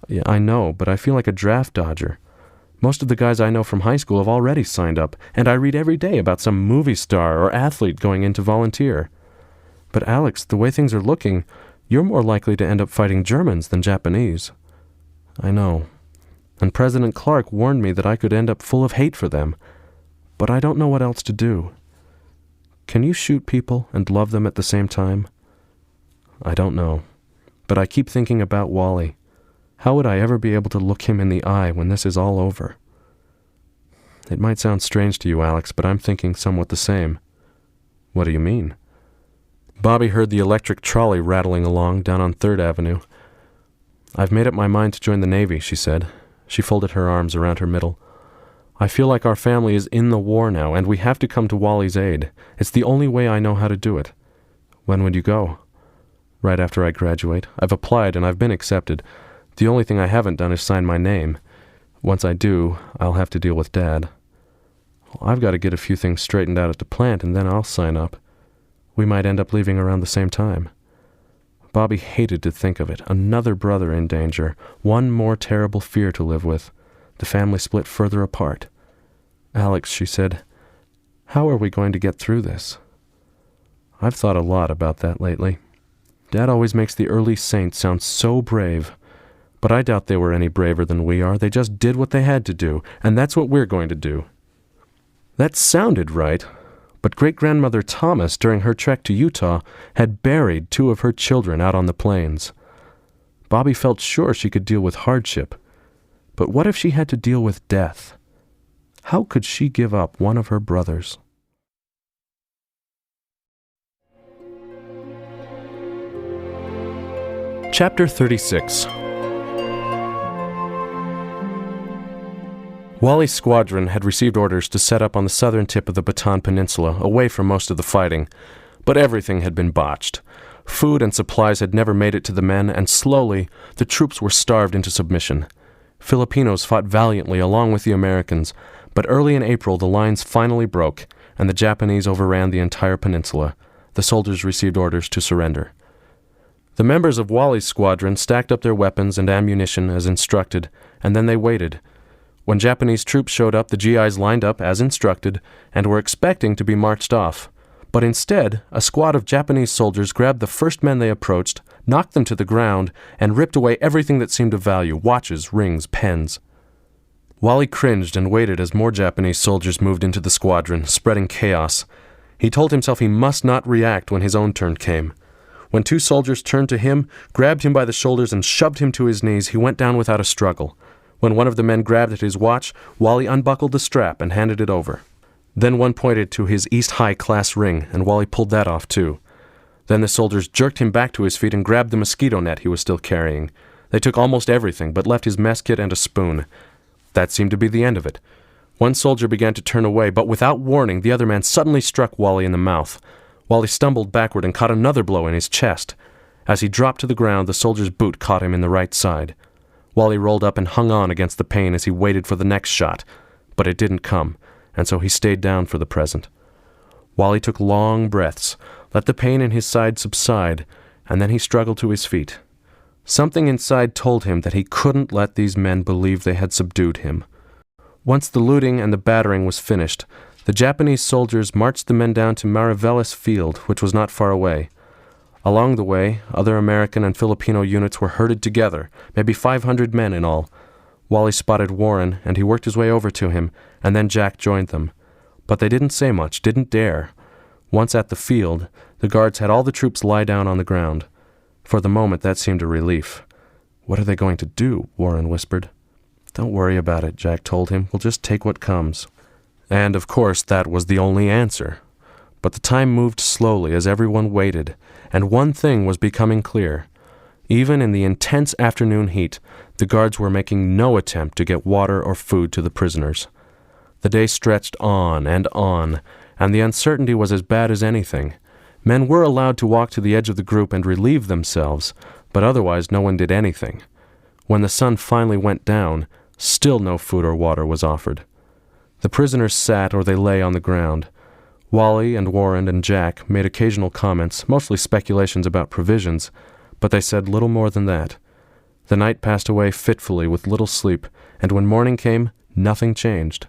"Yeah, I know, but I feel like a draft dodger. Most of the guys I know from high school have already signed up, and I read every day about some movie star or athlete going in to volunteer. But Alex, the way things are looking, you're more likely to end up fighting Germans than Japanese." "I know. And President Clark warned me that I could end up full of hate for them. But I don't know what else to do. Can you shoot people and love them at the same time?" "I don't know. But I keep thinking about Wally. How would I ever be able to look him in the eye when this is all over?" "It might sound strange to you, Alex, but I'm thinking somewhat the same." "What do you mean?" Bobby heard the electric trolley rattling along down on 3rd Avenue. "I've made up my mind to join the Navy," she said. She folded her arms around her middle. "I feel like our family is in the war now, and we have to come to Wally's aid. It's the only way I know how to do it." "When would you go?" "Right after I graduate. I've applied and I've been accepted. The only thing I haven't done is sign my name. Once I do, I'll have to deal with Dad. I've got to get a few things straightened out at the plant, and then I'll sign up. We might end up leaving around the same time." Bobby hated to think of it. Another brother in danger. One more terrible fear to live with. The family split further apart. "Alex," she said, "how are we going to get through this?" "I've thought a lot about that lately. Dad always makes the early saints sound so brave. But I doubt they were any braver than we are. They just did what they had to do, and that's what we're going to do." That sounded right, but great-grandmother Thomas, during her trek to Utah, had buried 2 of her children out on the plains. Bobby felt sure she could deal with hardship, but what if she had to deal with death? How could she give up one of her brothers? Chapter 36. Wally's squadron had received orders to set up on the southern tip of the Bataan Peninsula, away from most of the fighting, but everything had been botched. Food and supplies had never made it to the men, and slowly the troops were starved into submission. Filipinos fought valiantly along with the Americans, but early in April the lines finally broke, and the Japanese overran the entire peninsula. The soldiers received orders to surrender. The members of Wally's squadron stacked up their weapons and ammunition as instructed, and then they waited. When Japanese troops showed up, the GIs lined up as instructed and were expecting to be marched off. But instead, a squad of Japanese soldiers grabbed the first men they approached, knocked them to the ground, and ripped away everything that seemed of value: watches, rings, pens. Wally cringed and waited as more Japanese soldiers moved into the squadron, spreading chaos. He told himself he must not react when his own turn came. When 2 soldiers turned to him, grabbed him by the shoulders, and shoved him to his knees, he went down without a struggle. When one of the men grabbed at his watch, Wally unbuckled the strap and handed it over. Then one pointed to his East High class ring, and Wally pulled that off too. Then the soldiers jerked him back to his feet and grabbed the mosquito net he was still carrying. They took almost everything, but left his mess kit and a spoon. That seemed to be the end of it. One soldier began to turn away, but without warning, the other man suddenly struck Wally in the mouth. Wally stumbled backward and caught another blow in his chest. As he dropped to the ground, the soldier's boot caught him in the right side. Wally rolled up and hung on against the pain as he waited for the next shot, but it didn't come, and so he stayed down for the present. Wally took long breaths, let the pain in his side subside, and then he struggled to his feet. Something inside told him that he couldn't let these men believe they had subdued him. Once the looting and the battering was finished, the Japanese soldiers marched the men down to Mariveles Field, which was not far away. Along the way, other American and Filipino units were herded together, maybe 500 men in all. Wally spotted Warren, and he worked his way over to him, and then Jack joined them. But they didn't say much, didn't dare. Once at the field, the guards had all the troops lie down on the ground. For the moment, that seemed a relief. "What are they going to do?" Warren whispered. "Don't worry about it," Jack told him. "We'll just take what comes." And, of course, that was the only answer. But the time moved slowly as everyone waited, and one thing was becoming clear. Even in the intense afternoon heat, the guards were making no attempt to get water or food to the prisoners. The day stretched on, and the uncertainty was as bad as anything. Men were allowed to walk to the edge of the group and relieve themselves, but otherwise no one did anything. When the sun finally went down, still no food or water was offered. The prisoners sat or they lay on the ground. Wally and Warren and Jack made occasional comments, mostly speculations about provisions, but they said little more than that. The night passed away fitfully with little sleep, and when morning came, nothing changed.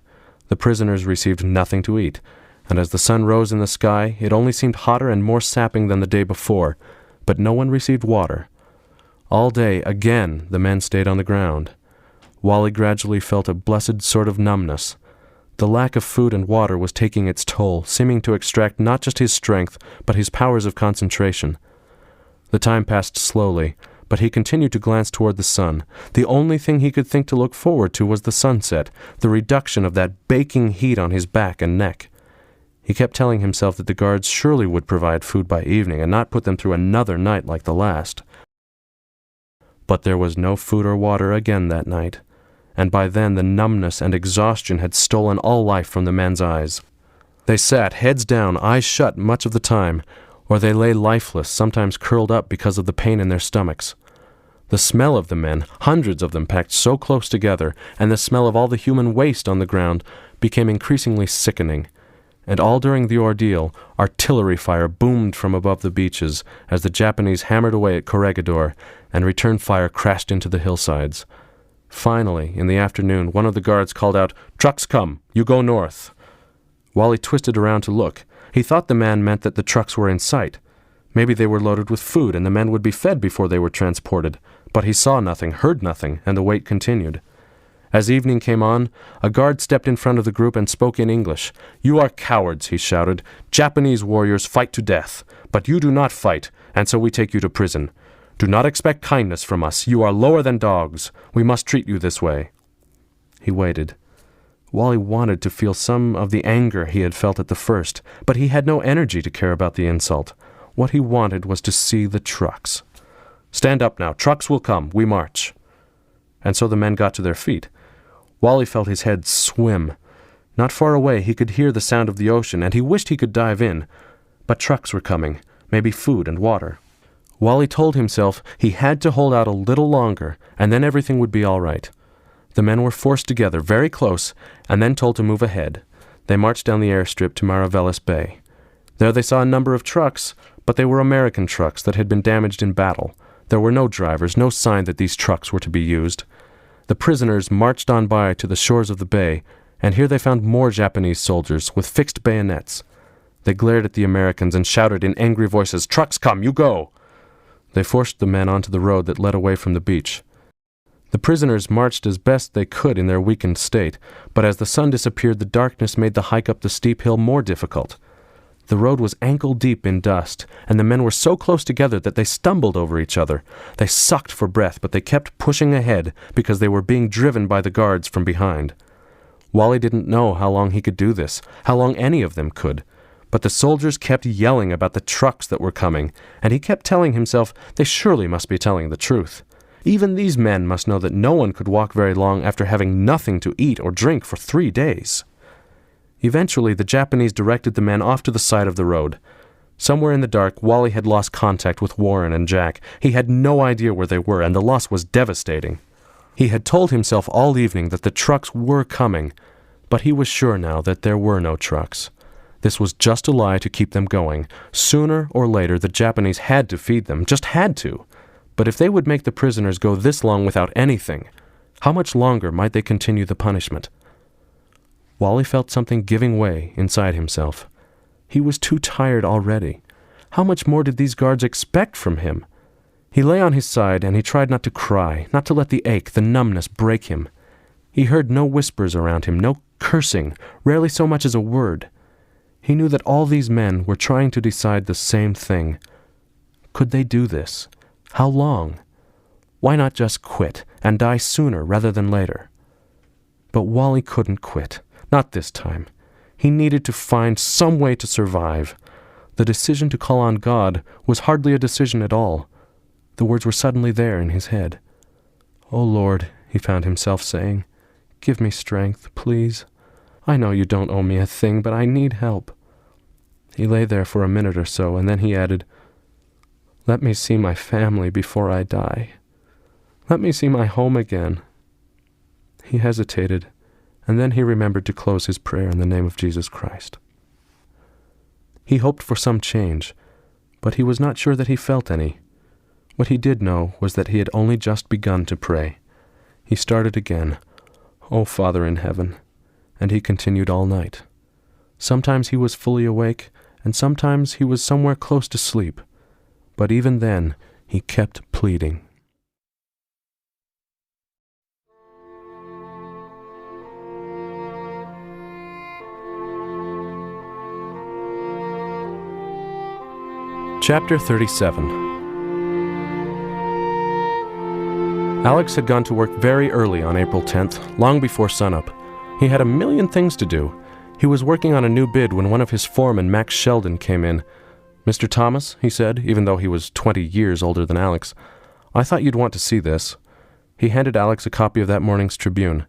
The prisoners received nothing to eat, and as the sun rose in the sky, it only seemed hotter and more sapping than the day before, but no one received water. All day, again, the men stayed on the ground. Wally gradually felt a blessed sort of numbness. The lack of food and water was taking its toll, seeming to extract not just his strength, but his powers of concentration. The time passed slowly, but he continued to glance toward the sun. The only thing he could think to look forward to was the sunset, the reduction of that baking heat on his back and neck. He kept telling himself that the guards surely would provide food by evening and not put them through another night like the last. But there was no food or water again that night, and by then the numbness and exhaustion had stolen all life from the men's eyes. They sat, heads down, eyes shut much of the time, or they lay lifeless, sometimes curled up because of the pain in their stomachs. The smell of the men, hundreds of them packed so close together, and the smell of all the human waste on the ground became increasingly sickening. And all during the ordeal, artillery fire boomed from above the beaches as the Japanese hammered away at Corregidor, and return fire crashed into the hillsides. Finally, in the afternoon, one of the guards called out, "Trucks come! You go north!" Wally twisted around to look. He thought the man meant that the trucks were in sight. Maybe they were loaded with food and the men would be fed before they were transported. But he saw nothing, heard nothing, and the wait continued. As evening came on, a guard stepped in front of the group and spoke in English. "You are cowards," he shouted. "Japanese warriors fight to death. But you do not fight, and so we take you to prison. Do not expect kindness from us. You are lower than dogs. We must treat you this way." He waited. Wally wanted to feel some of the anger he had felt at the first, but he had no energy to care about the insult. What he wanted was to see the trucks. "Stand up now. Trucks will come. We march." And so the men got to their feet. Wally felt his head swim. Not far away he could hear the sound of the ocean, and he wished he could dive in. But trucks were coming, maybe food and water. Wally told himself he had to hold out a little longer, and then everything would be all right. The men were forced together, very close, and then told to move ahead. They marched down the airstrip to Maravellis Bay. There they saw a number of trucks, but they were American trucks that had been damaged in battle. There were no drivers, no sign that these trucks were to be used. The prisoners marched on by to the shores of the bay, and here they found more Japanese soldiers with fixed bayonets. They glared at the Americans and shouted in angry voices, "Trucks come, you go!" They forced the men onto the road that led away from the beach. The prisoners marched as best they could in their weakened state, but as the sun disappeared, the darkness made the hike up the steep hill more difficult. The road was ankle-deep in dust, and the men were so close together that they stumbled over each other. They sucked for breath, but they kept pushing ahead because they were being driven by the guards from behind. Wally didn't know how long he could do this, how long any of them could. But the soldiers kept yelling about the trucks that were coming, and he kept telling himself they surely must be telling the truth. Even these men must know that no one could walk very long after having nothing to eat or drink for 3 days. Eventually, the Japanese directed the men off to the side of the road. Somewhere in the dark, Wally had lost contact with Warren and Jack. He had no idea where they were, and the loss was devastating. He had told himself all evening that the trucks were coming, but he was sure now that there were no trucks. This was just a lie to keep them going. Sooner or later, the Japanese had to feed them, just had to. But if they would make the prisoners go this long without anything, how much longer might they continue the punishment? Wally felt something giving way inside himself. He was too tired already. How much more did these guards expect from him? He lay on his side and he tried not to cry, not to let the ache, the numbness break him. He heard no whispers around him, no cursing, rarely so much as a word. He knew that all these men were trying to decide the same thing. Could they do this? How long? Why not just quit and die sooner rather than later? But Wally couldn't quit. Not this time. He needed to find some way to survive. The decision to call on God was hardly a decision at all. The words were suddenly there in his head. "Oh Lord," he found himself saying, "give me strength, please. I know you don't owe me a thing, but I need help." He lay there for a minute or so, and then he added, "Let me see my family before I die. Let me see my home again." He hesitated, and then he remembered to close his prayer in the name of Jesus Christ. He hoped for some change, but he was not sure that he felt any. What he did know was that he had only just begun to pray. He started again, "O Father in heaven," and he continued all night. Sometimes he was fully awake, and sometimes he was somewhere close to sleep, but even then he kept pleading. Chapter 37. Alex had gone to work very early on April 10th, long before sunup. He had a million things to do. He was working on a new bid when one of his foremen, Max Sheldon, came in. "Mr. Thomas," he said, even though he was 20 years older than Alex, "I thought you'd want to see this." He handed Alex a copy of that morning's Tribune.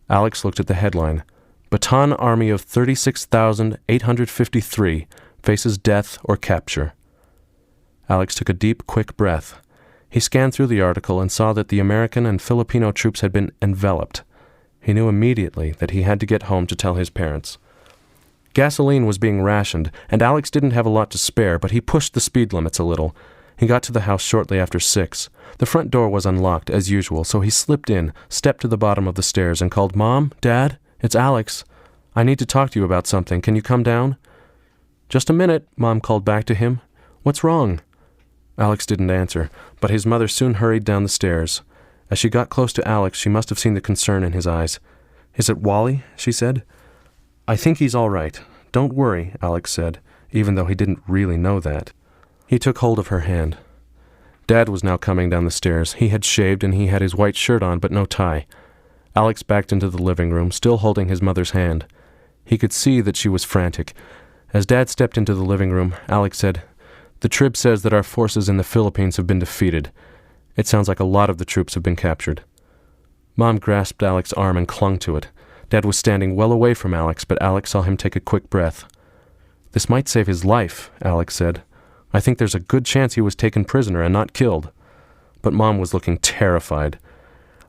Alex looked at the headline, "Bataan Army of 36,853 faces death or capture." Alex took a deep, quick breath. He scanned through the article and saw that the American and Filipino troops had been enveloped. He knew immediately that he had to get home to tell his parents. Gasoline was being rationed, and Alex didn't have a lot to spare, but he pushed the speed limits a little. He got to the house shortly after 6. The front door was unlocked, as usual, so he slipped in, stepped to the bottom of the stairs, and called, "Mom, Dad, it's Alex. I need to talk to you about something. Can you come down?" "Just a minute," Mom called back to him. "What's wrong?" Alex didn't answer, but his mother soon hurried down the stairs. As she got close to Alex, she must have seen the concern in his eyes. "Is it Wally?" she said. "I think he's all right. Don't worry," Alex said, even though he didn't really know that. He took hold of her hand. Dad was now coming down the stairs. He had shaved and he had his white shirt on, but no tie. Alex backed into the living room, still holding his mother's hand. He could see that she was frantic. As Dad stepped into the living room, Alex said, "The Trib says that our forces in the Philippines have been defeated. It sounds like a lot of the troops have been captured." Mom grasped Alex's arm and clung to it. Dad was standing well away from Alex, but Alex saw him take a quick breath. "This might save his life," Alex said. "I think there's a good chance he was taken prisoner and not killed." But Mom was looking terrified.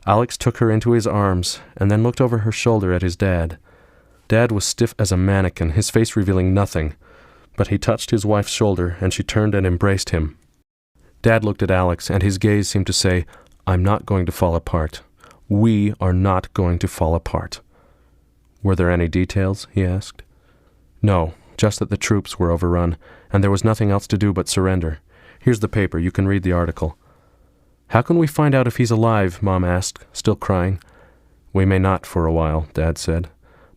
Alex took her into his arms and then looked over her shoulder at his dad. Dad was stiff as a mannequin, his face revealing nothing. But he touched his wife's shoulder and she turned and embraced him. Dad looked at Alex and his gaze seemed to say, "I'm not going to fall apart. We are not going to fall apart." "Were there any details?" he asked. "No. Just that the troops were overrun, and there was nothing else to do but surrender. Here's the paper. You can read the article." "How can we find out if he's alive?" Mom asked, still crying. "We may not for a while," Dad said.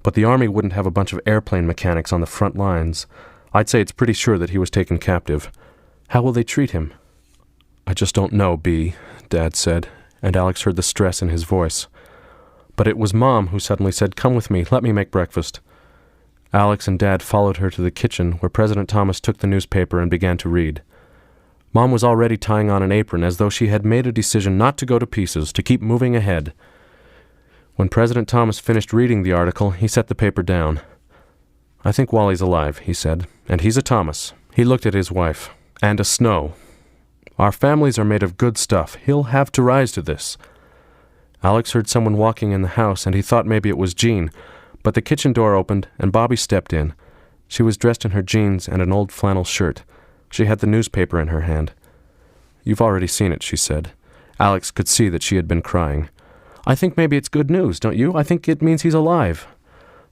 "But the army wouldn't have a bunch of airplane mechanics on the front lines. I'd say it's pretty sure that he was taken captive. How will they treat him?" "I just don't know, B," Dad said, and Alex heard the stress in his voice. But it was Mom who suddenly said, "Come with me, let me make breakfast." Alex and Dad followed her to the kitchen, where President Thomas took the newspaper and began to read. Mom was already tying on an apron as though she had made a decision not to go to pieces, to keep moving ahead. When President Thomas finished reading the article, he set the paper down. "I think Wally's alive," he said, "and he's a Thomas." He looked at his wife. "And a Snow. Our families are made of good stuff. He'll have to rise to this." Alex heard someone walking in the house, and he thought maybe it was Jean, but the kitchen door opened, and Bobby stepped in. She was dressed in her jeans and an old flannel shirt. She had the newspaper in her hand. "You've already seen it," she said. Alex could see that she had been crying. "I think maybe it's good news, don't you? I think it means he's alive."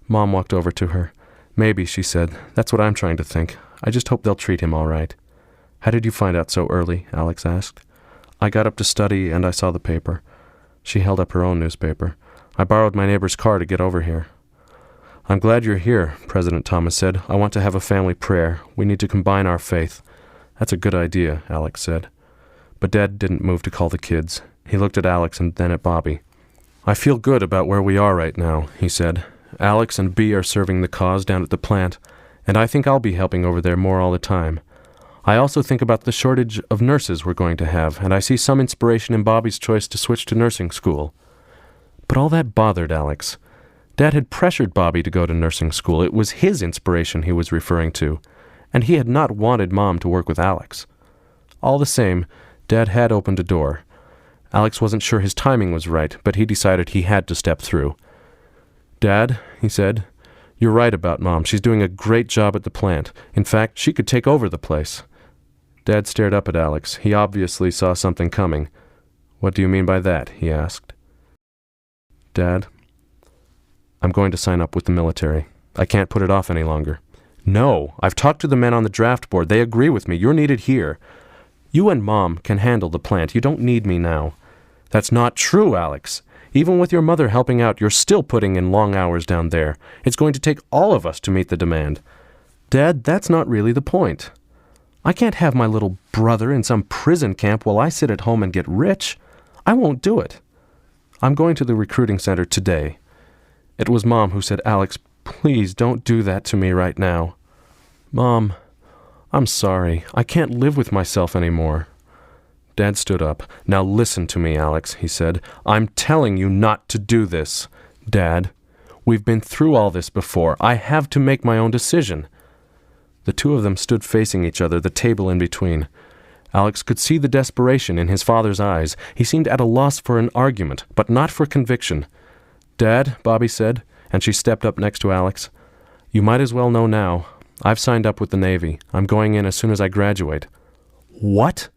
Mom walked over to her. "Maybe," she said. "That's what I'm trying to think. I just hope they'll treat him all right." "How did you find out so early?" Alex asked. "I got up to study and I saw the paper." She held up her own newspaper. "I borrowed my neighbor's car to get over here." "I'm glad you're here," President Thomas said. "I want to have a family prayer. We need to combine our faith." "That's a good idea," Alex said. But Dad didn't move to call the kids. He looked at Alex and then at Bobby. "I feel good about where we are right now," he said. "Alex and Bea are serving the cause down at the plant, and I think I'll be helping over there more all the time. I also think about the shortage of nurses we're going to have, and I see some inspiration in Bobby's choice to switch to nursing school." But all that bothered Alex. Dad had pressured Bobby to go to nursing school. It was his inspiration he was referring to, and he had not wanted Mom to work with Alex. All the same, Dad had opened a door. Alex wasn't sure his timing was right, but he decided he had to step through. "Dad," he said, "you're right about Mom. She's doing a great job at the plant. In fact, she could take over the place." Dad stared up at Alex. He obviously saw something coming. "What do you mean by that?" he asked. "Dad, I'm going to sign up with the military. I can't put it off any longer." "No, I've talked to the men on the draft board. They agree with me. You're needed here. You and Mom can handle the plant. You don't need me now." "That's not true, Alex. Even with your mother helping out, you're still putting in long hours down there. It's going to take all of us to meet the demand." "Dad, that's not really the point. I can't have my little brother in some prison camp while I sit at home and get rich. I won't do it. I'm going to the recruiting center today." It was Mom who said, "Alex, please don't do that to me right now." "Mom, I'm sorry. I can't live with myself anymore." Dad stood up. "Now listen to me, Alex," he said. "I'm telling you not to do this. Dad, we've been through all this before. I have to make my own decision." The two of them stood facing each other, the table in between. Alex could see the desperation in his father's eyes. He seemed at a loss for an argument, but not for conviction. "Dad," Bobby said, and she stepped up next to Alex. "You might as well know now. I've signed up with the Navy. I'm going in as soon as I graduate." "What?"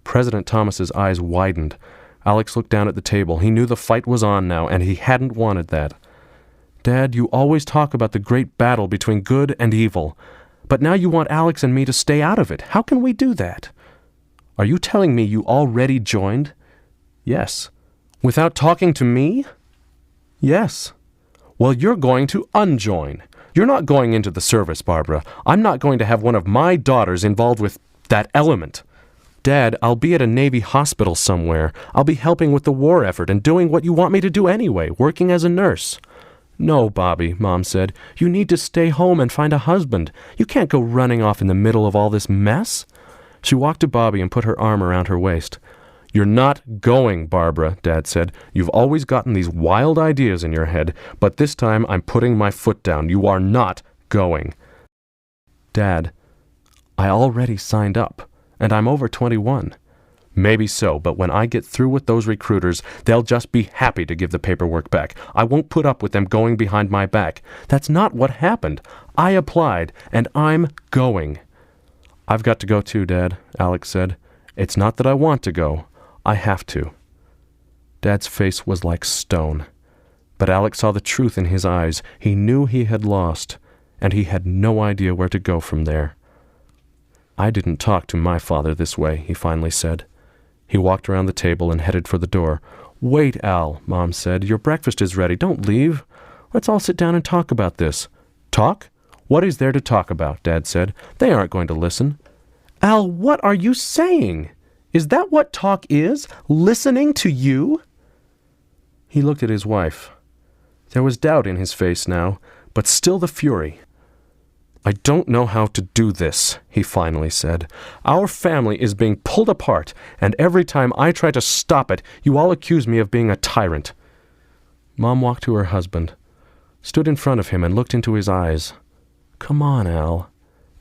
President Thomas's eyes widened. Alex looked down at the table. He knew the fight was on now, and he hadn't wanted that. "Dad, you always talk about the great battle between good and evil. But now you want Alex and me to stay out of it. How can we do that?" Are you telling me you already joined? Yes. Without talking to me? Yes. Well, you're going to unjoin. You're not going into the service, Barbara. I'm not going to have one of my daughters involved with that element. Dad, I'll be at a Navy hospital somewhere. I'll be helping with the war effort and doing what you want me to do anyway, working as a nurse. No, Bobby, Mom said. You need to stay home and find a husband. You can't go running off in the middle of all this mess. She walked to Bobby and put her arm around her waist. You're not going, Barbara, Dad said. You've always gotten these wild ideas in your head, but this time I'm putting my foot down. You are not going. Dad, I already signed up, and I'm over 21. Maybe so, but when I get through with those recruiters, they'll just be happy to give the paperwork back. I won't put up with them going behind my back. That's not what happened. I applied, and I'm going. I've got to go too, Dad, Alex said. It's not that I want to go. I have to. Dad's face was like stone. But Alex saw the truth in his eyes. He knew he had lost, and he had no idea where to go from there. I didn't talk to my father this way, he finally said. He walked around the table and headed for the door. Wait, Al, Mom said. Your breakfast is ready. Don't leave. Let's all sit down and talk about this. Talk? What is there to talk about? Dad said. They aren't going to listen. Al, what are you saying? Is that what talk is? Listening to you? He looked at his wife. There was doubt in his face now, but still the fury. I don't know how to do this, he finally said. Our family is being pulled apart, and every time I try to stop it, you all accuse me of being a tyrant. Mom walked to her husband, stood in front of him and looked into his eyes. Come on, Al.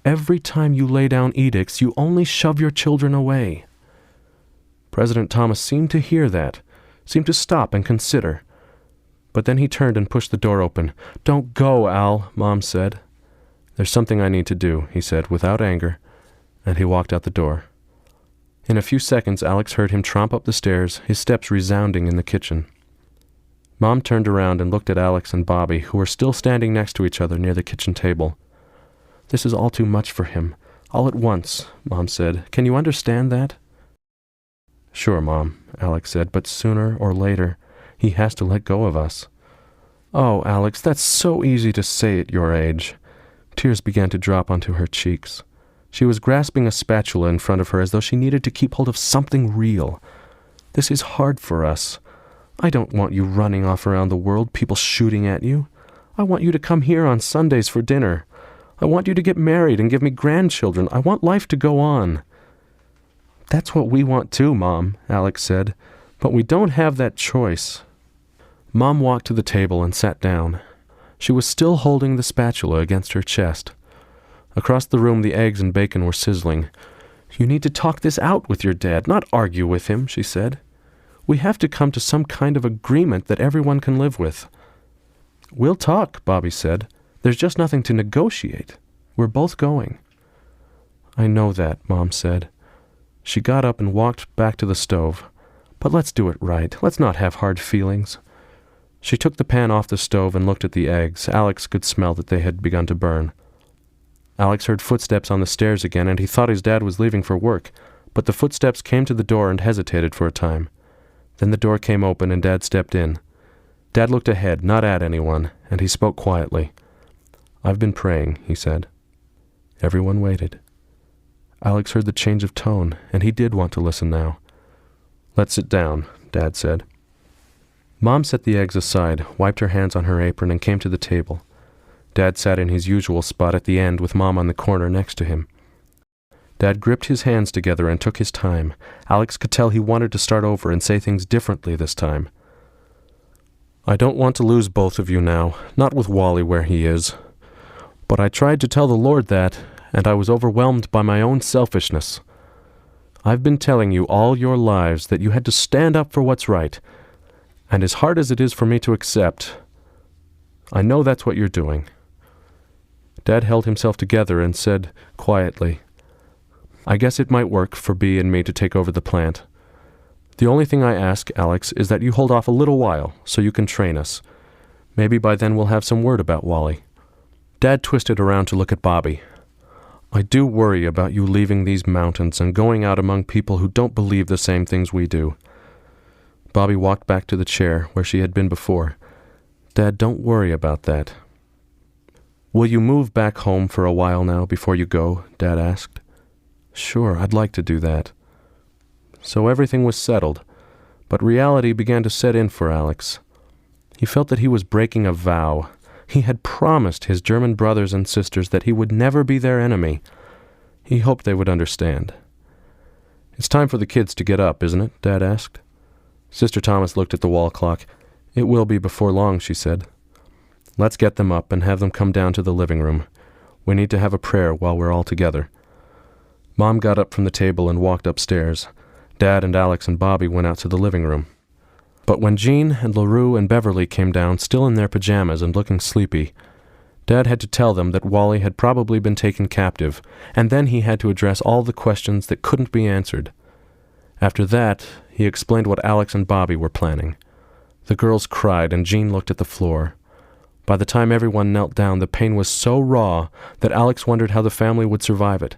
Every time you lay down edicts, you only shove your children away. President Thomas seemed to hear that, seemed to stop and consider. But then he turned and pushed the door open. Don't go, Al, Mom said. There's something I need to do, he said, without anger, and he walked out the door. In a few seconds, Alex heard him tromp up the stairs, his steps resounding in the kitchen. Mom turned around and looked at Alex and Bobby, who were still standing next to each other near the kitchen table. This is all too much for him. All at once, Mom said. Can you understand that? Sure, Mom, Alex said, but sooner or later, he has to let go of us. Oh, Alex, that's so easy to say at your age. Tears began to drop onto her cheeks. She was grasping a spatula in front of her as though she needed to keep hold of something real. This is hard for us. I don't want you running off around the world, people shooting at you. I want you to come here on Sundays for dinner. I want you to get married and give me grandchildren. I want life to go on. That's what we want too, Mom, Alex said, but we don't have that choice. Mom walked to the table and sat down. She was still holding the spatula against her chest. Across the room the eggs and bacon were sizzling. You need to talk this out with your dad, not argue with him, she said. We have to come to some kind of agreement that everyone can live with. We'll talk, Bobby said. There's just nothing to negotiate. We're both going. I know that, Mom said. She got up and walked back to the stove. But let's do it right. Let's not have hard feelings. She took the pan off the stove and looked at the eggs. Alex could smell that they had begun to burn. Alex heard footsteps on the stairs again, and he thought his dad was leaving for work, but the footsteps came to the door and hesitated for a time. Then the door came open and Dad stepped in. Dad looked ahead, not at anyone, and he spoke quietly. I've been praying, he said. Everyone waited. Alex heard the change of tone, and he did want to listen now. Let's sit down, Dad said. Mom set the eggs aside, wiped her hands on her apron, and came to the table. Dad sat in his usual spot at the end with Mom on the corner next to him. Dad gripped his hands together and took his time. Alex could tell he wanted to start over and say things differently this time. I don't want to lose both of you now, not with Wally where he is. But I tried to tell the Lord that, and I was overwhelmed by my own selfishness. I've been telling you all your lives that you had to stand up for what's right, and as hard as it is for me to accept, I know that's what you're doing. Dad held himself together and said quietly, I guess it might work for Bea and me to take over the plant. The only thing I ask, Alex, is that you hold off a little while so you can train us. Maybe by then we'll have some word about Wally. Dad twisted around to look at Bobby. I do worry about you leaving these mountains and going out among people who don't believe the same things we do." Bobby walked back to the chair where she had been before. "Dad, don't worry about that." "Will you move back home for a while now before you go?" Dad asked. "Sure, I'd like to do that." So everything was settled, but reality began to set in for Alex. He felt that he was breaking a vow. He had promised his German brothers and sisters that he would never be their enemy. He hoped they would understand. "It's time for the kids to get up, isn't it?" Dad asked. Sister Thomas looked at the wall clock. "It will be before long," she said. "Let's get them up and have them come down to the living room. We need to have a prayer while we're all together." Mom got up from the table and walked upstairs. Dad and Alex and Bobby went out to the living room. But when Jean and LaRue and Beverly came down, still in their pajamas and looking sleepy, Dad had to tell them that Wally had probably been taken captive, and then he had to address all the questions that couldn't be answered. After that, he explained what Alex and Bobby were planning. The girls cried, and Jean looked at the floor. By the time everyone knelt down, the pain was so raw that Alex wondered how the family would survive it.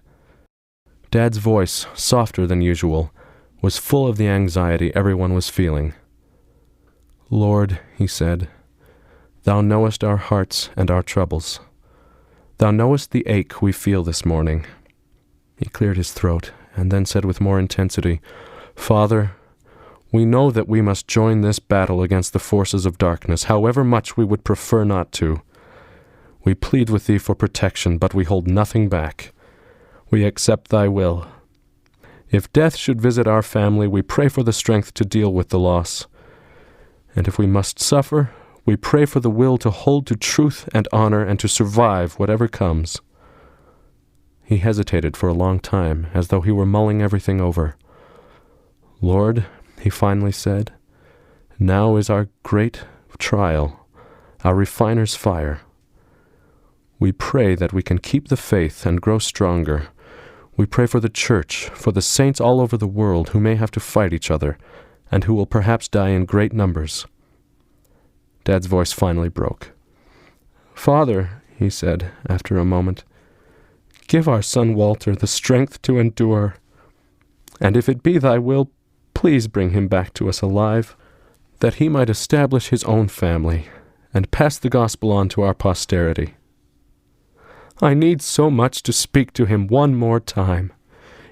Dad's voice, softer than usual, was full of the anxiety everyone was feeling. "Lord," he said, "Thou knowest our hearts and our troubles. Thou knowest the ache we feel this morning." He cleared his throat, and then said with more intensity, "Father, we know that we must join this battle against the forces of darkness, however much we would prefer not to. We plead with thee for protection, but we hold nothing back. We accept thy will. If death should visit our family, we pray for the strength to deal with the loss. And if we must suffer, we pray for the will to hold to truth and honor and to survive whatever comes." He hesitated for a long time, as though he were mulling everything over. "Lord," he finally said, "now is our great trial, our refiner's fire. We pray that we can keep the faith and grow stronger. We pray for the church, for the saints all over the world who may have to fight each other, and who will perhaps die in great numbers." Dad's voice finally broke. "Father," he said after a moment, "give our son Walter the strength to endure. And if it be thy will, please bring him back to us alive, that he might establish his own family and pass the gospel on to our posterity. I need so much to speak to him one more time.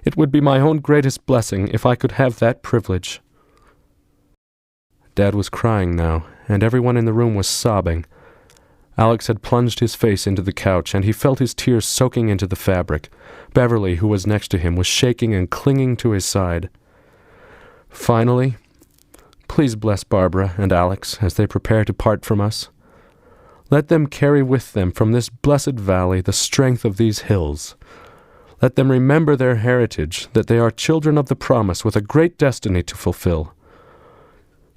It would be my own greatest blessing if I could have that privilege." Dad was crying now, and everyone in the room was sobbing. Alex had plunged his face into the couch, and he felt his tears soaking into the fabric. Beverly, who was next to him, was shaking and clinging to his side. Finally, "Please bless Barbara and Alex as they prepare to part from us. Let them carry with them from this blessed valley the strength of these hills. Let them remember their heritage, that they are children of the promise with a great destiny to fulfill.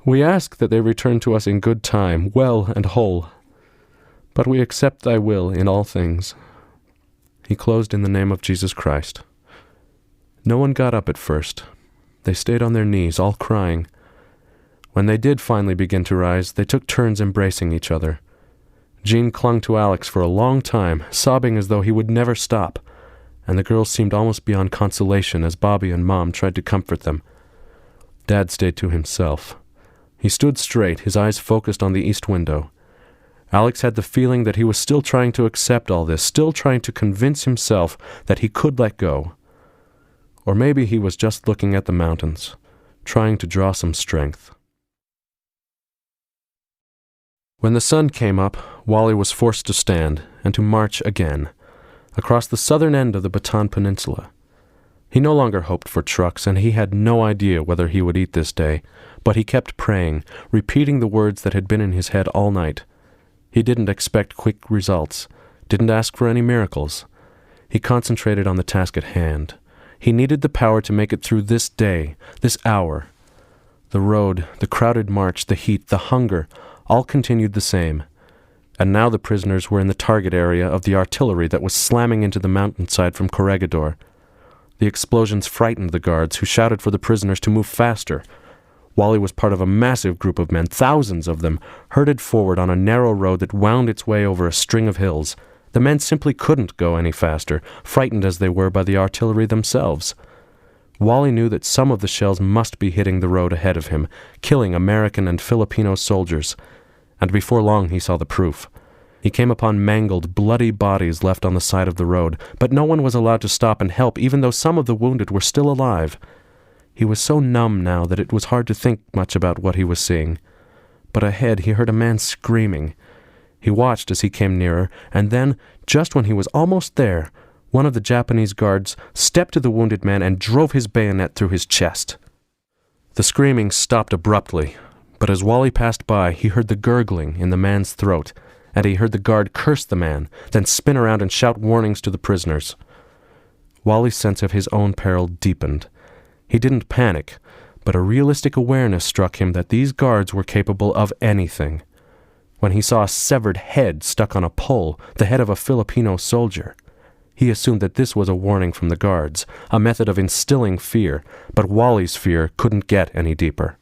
We ask that they return to us in good time, well and whole. But we accept thy will in all things." He closed in the name of Jesus Christ. No one got up at first. They stayed on their knees, all crying. When they did finally begin to rise, they took turns embracing each other. Jean clung to Alex for a long time, sobbing as though he would never stop, and the girls seemed almost beyond consolation as Bobby and Mom tried to comfort them. Dad stayed to himself. He stood straight, his eyes focused on the east window. Alex had the feeling that he was still trying to accept all this, still trying to convince himself that he could let go. Or maybe he was just looking at the mountains, trying to draw some strength. When the sun came up, Wally was forced to stand and to march again, across the southern end of the Bataan Peninsula. He no longer hoped for trucks, and he had no idea whether he would eat this day, but he kept praying, repeating the words that had been in his head all night. He didn't expect quick results, didn't ask for any miracles. He concentrated on the task at hand. He needed the power to make it through this day, this hour. The road, the crowded march, the heat, the hunger, all continued the same. And now the prisoners were in the target area of the artillery that was slamming into the mountainside from Corregidor. The explosions frightened the guards, who shouted for the prisoners to move faster. Wally was part of a massive group of men, thousands of them, herded forward on a narrow road that wound its way over a string of hills. The men simply couldn't go any faster, frightened as they were by the artillery themselves. Wally knew that some of the shells must be hitting the road ahead of him, killing American and Filipino soldiers, and before long he saw the proof. He came upon mangled, bloody bodies left on the side of the road, but no one was allowed to stop and help, even though some of the wounded were still alive. He was so numb now that it was hard to think much about what he was seeing. But ahead he heard a man screaming. He watched as he came nearer, and then, just when he was almost there, one of the Japanese guards stepped to the wounded man and drove his bayonet through his chest. The screaming stopped abruptly, but as Wally passed by, he heard the gurgling in the man's throat, and he heard the guard curse the man, then spin around and shout warnings to the prisoners. Wally's sense of his own peril deepened. He didn't panic, but a realistic awareness struck him that these guards were capable of anything. When he saw a severed head stuck on a pole, the head of a Filipino soldier, he assumed that this was a warning from the guards, a method of instilling fear, but Wally's fear couldn't get any deeper.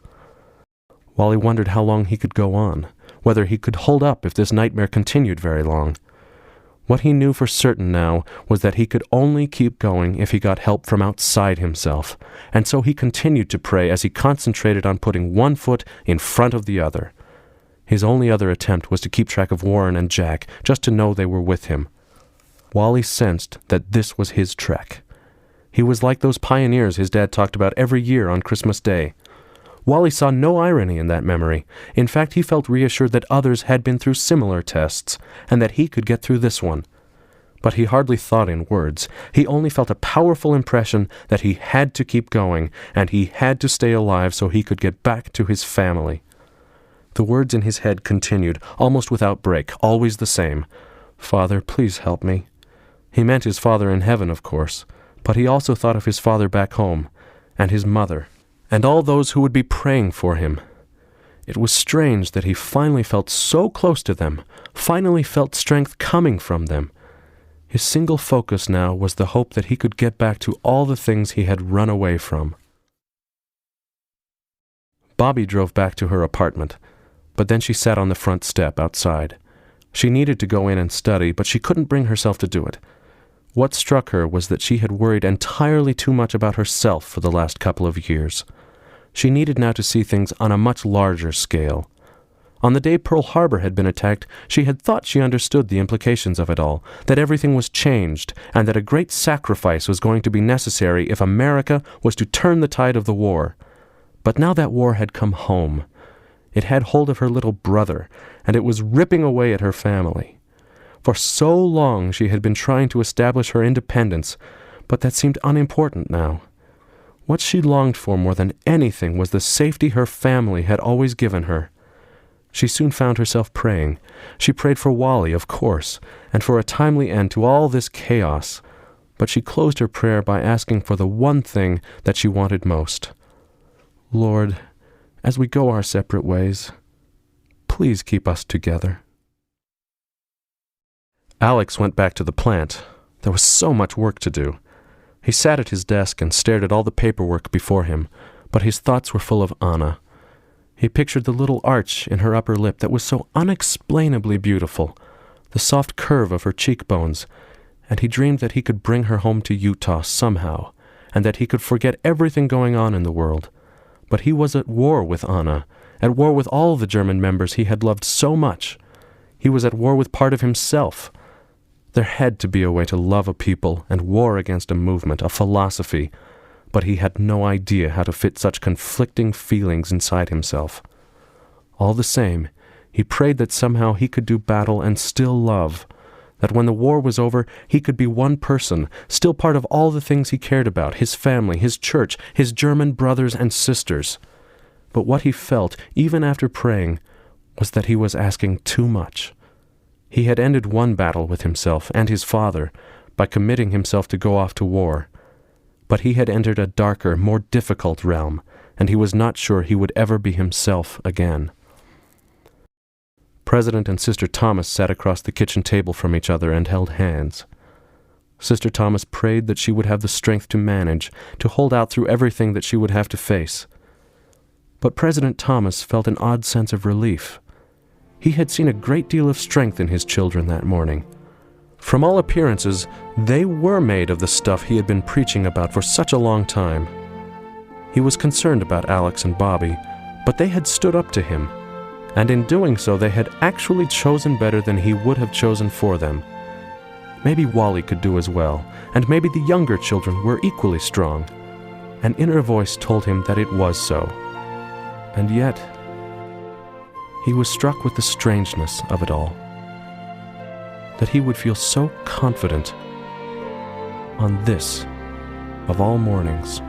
Wally wondered how long he could go on, whether he could hold up if this nightmare continued very long. What he knew for certain now was that he could only keep going if he got help from outside himself, and so he continued to pray as he concentrated on putting one foot in front of the other. His only other attempt was to keep track of Warren and Jack, just to know they were with him. Wally sensed that this was his trek. He was like those pioneers his dad talked about every year on Christmas Day. Wally saw no irony in that memory. In fact, he felt reassured that others had been through similar tests, and that he could get through this one. But he hardly thought in words. He only felt a powerful impression that he had to keep going, and he had to stay alive so he could get back to his family. The words in his head continued, almost without break, always the same. "Father, please help me." He meant his father in heaven, of course, but he also thought of his father back home, and his mother, and all those who would be praying for him. It was strange that he finally felt so close to them, finally felt strength coming from them. His single focus now was the hope that he could get back to all the things he had run away from. Bobby drove back to her apartment, but then she sat on the front step outside. She needed to go in and study, but she couldn't bring herself to do it. What struck her was that she had worried entirely too much about herself for the last couple of years. She needed now to see things on a much larger scale. On the day Pearl Harbor had been attacked, she had thought she understood the implications of it all, that everything was changed, and that a great sacrifice was going to be necessary if America was to turn the tide of the war. But now that war had come home. It had hold of her little brother, and it was ripping away at her family. For so long she had been trying to establish her independence, but that seemed unimportant now. What she longed for more than anything was the safety her family had always given her. She soon found herself praying. She prayed for Wally, of course, and for a timely end to all this chaos, but she closed her prayer by asking for the one thing that she wanted most. "Lord, as we go our separate ways, please keep us together." Alex went back to the plant. There was so much work to do. He sat at his desk and stared at all the paperwork before him, but his thoughts were full of Anna. He pictured the little arch in her upper lip that was so unexplainably beautiful, the soft curve of her cheekbones, and he dreamed that he could bring her home to Utah somehow, and that he could forget everything going on in the world. But he was at war with Anna, at war with all the German members he had loved so much. He was at war with part of himself. There had to be a way to love a people and war against a movement, a philosophy, but he had no idea how to fit such conflicting feelings inside himself. All the same, he prayed that somehow he could do battle and still love, that when the war was over, he could be one person, still part of all the things he cared about, his family, his church, his German brothers and sisters. But what he felt, even after praying, was that he was asking too much. He had ended one battle with himself and his father by committing himself to go off to war. But he had entered a darker, more difficult realm, and he was not sure he would ever be himself again. President and Sister Thomas sat across the kitchen table from each other and held hands. Sister Thomas prayed that she would have the strength to manage, to hold out through everything that she would have to face. But President Thomas felt an odd sense of relief. He had seen a great deal of strength in his children that morning. From all appearances, they were made of the stuff he had been preaching about for such a long time. He was concerned about Alex and Bobby, but they had stood up to him, and in doing so they had actually chosen better than he would have chosen for them. Maybe Wally could do as well, and maybe the younger children were equally strong. An inner voice told him that it was so. And yet, he was struck with the strangeness of it all. That he would feel so confident on this, of all mornings.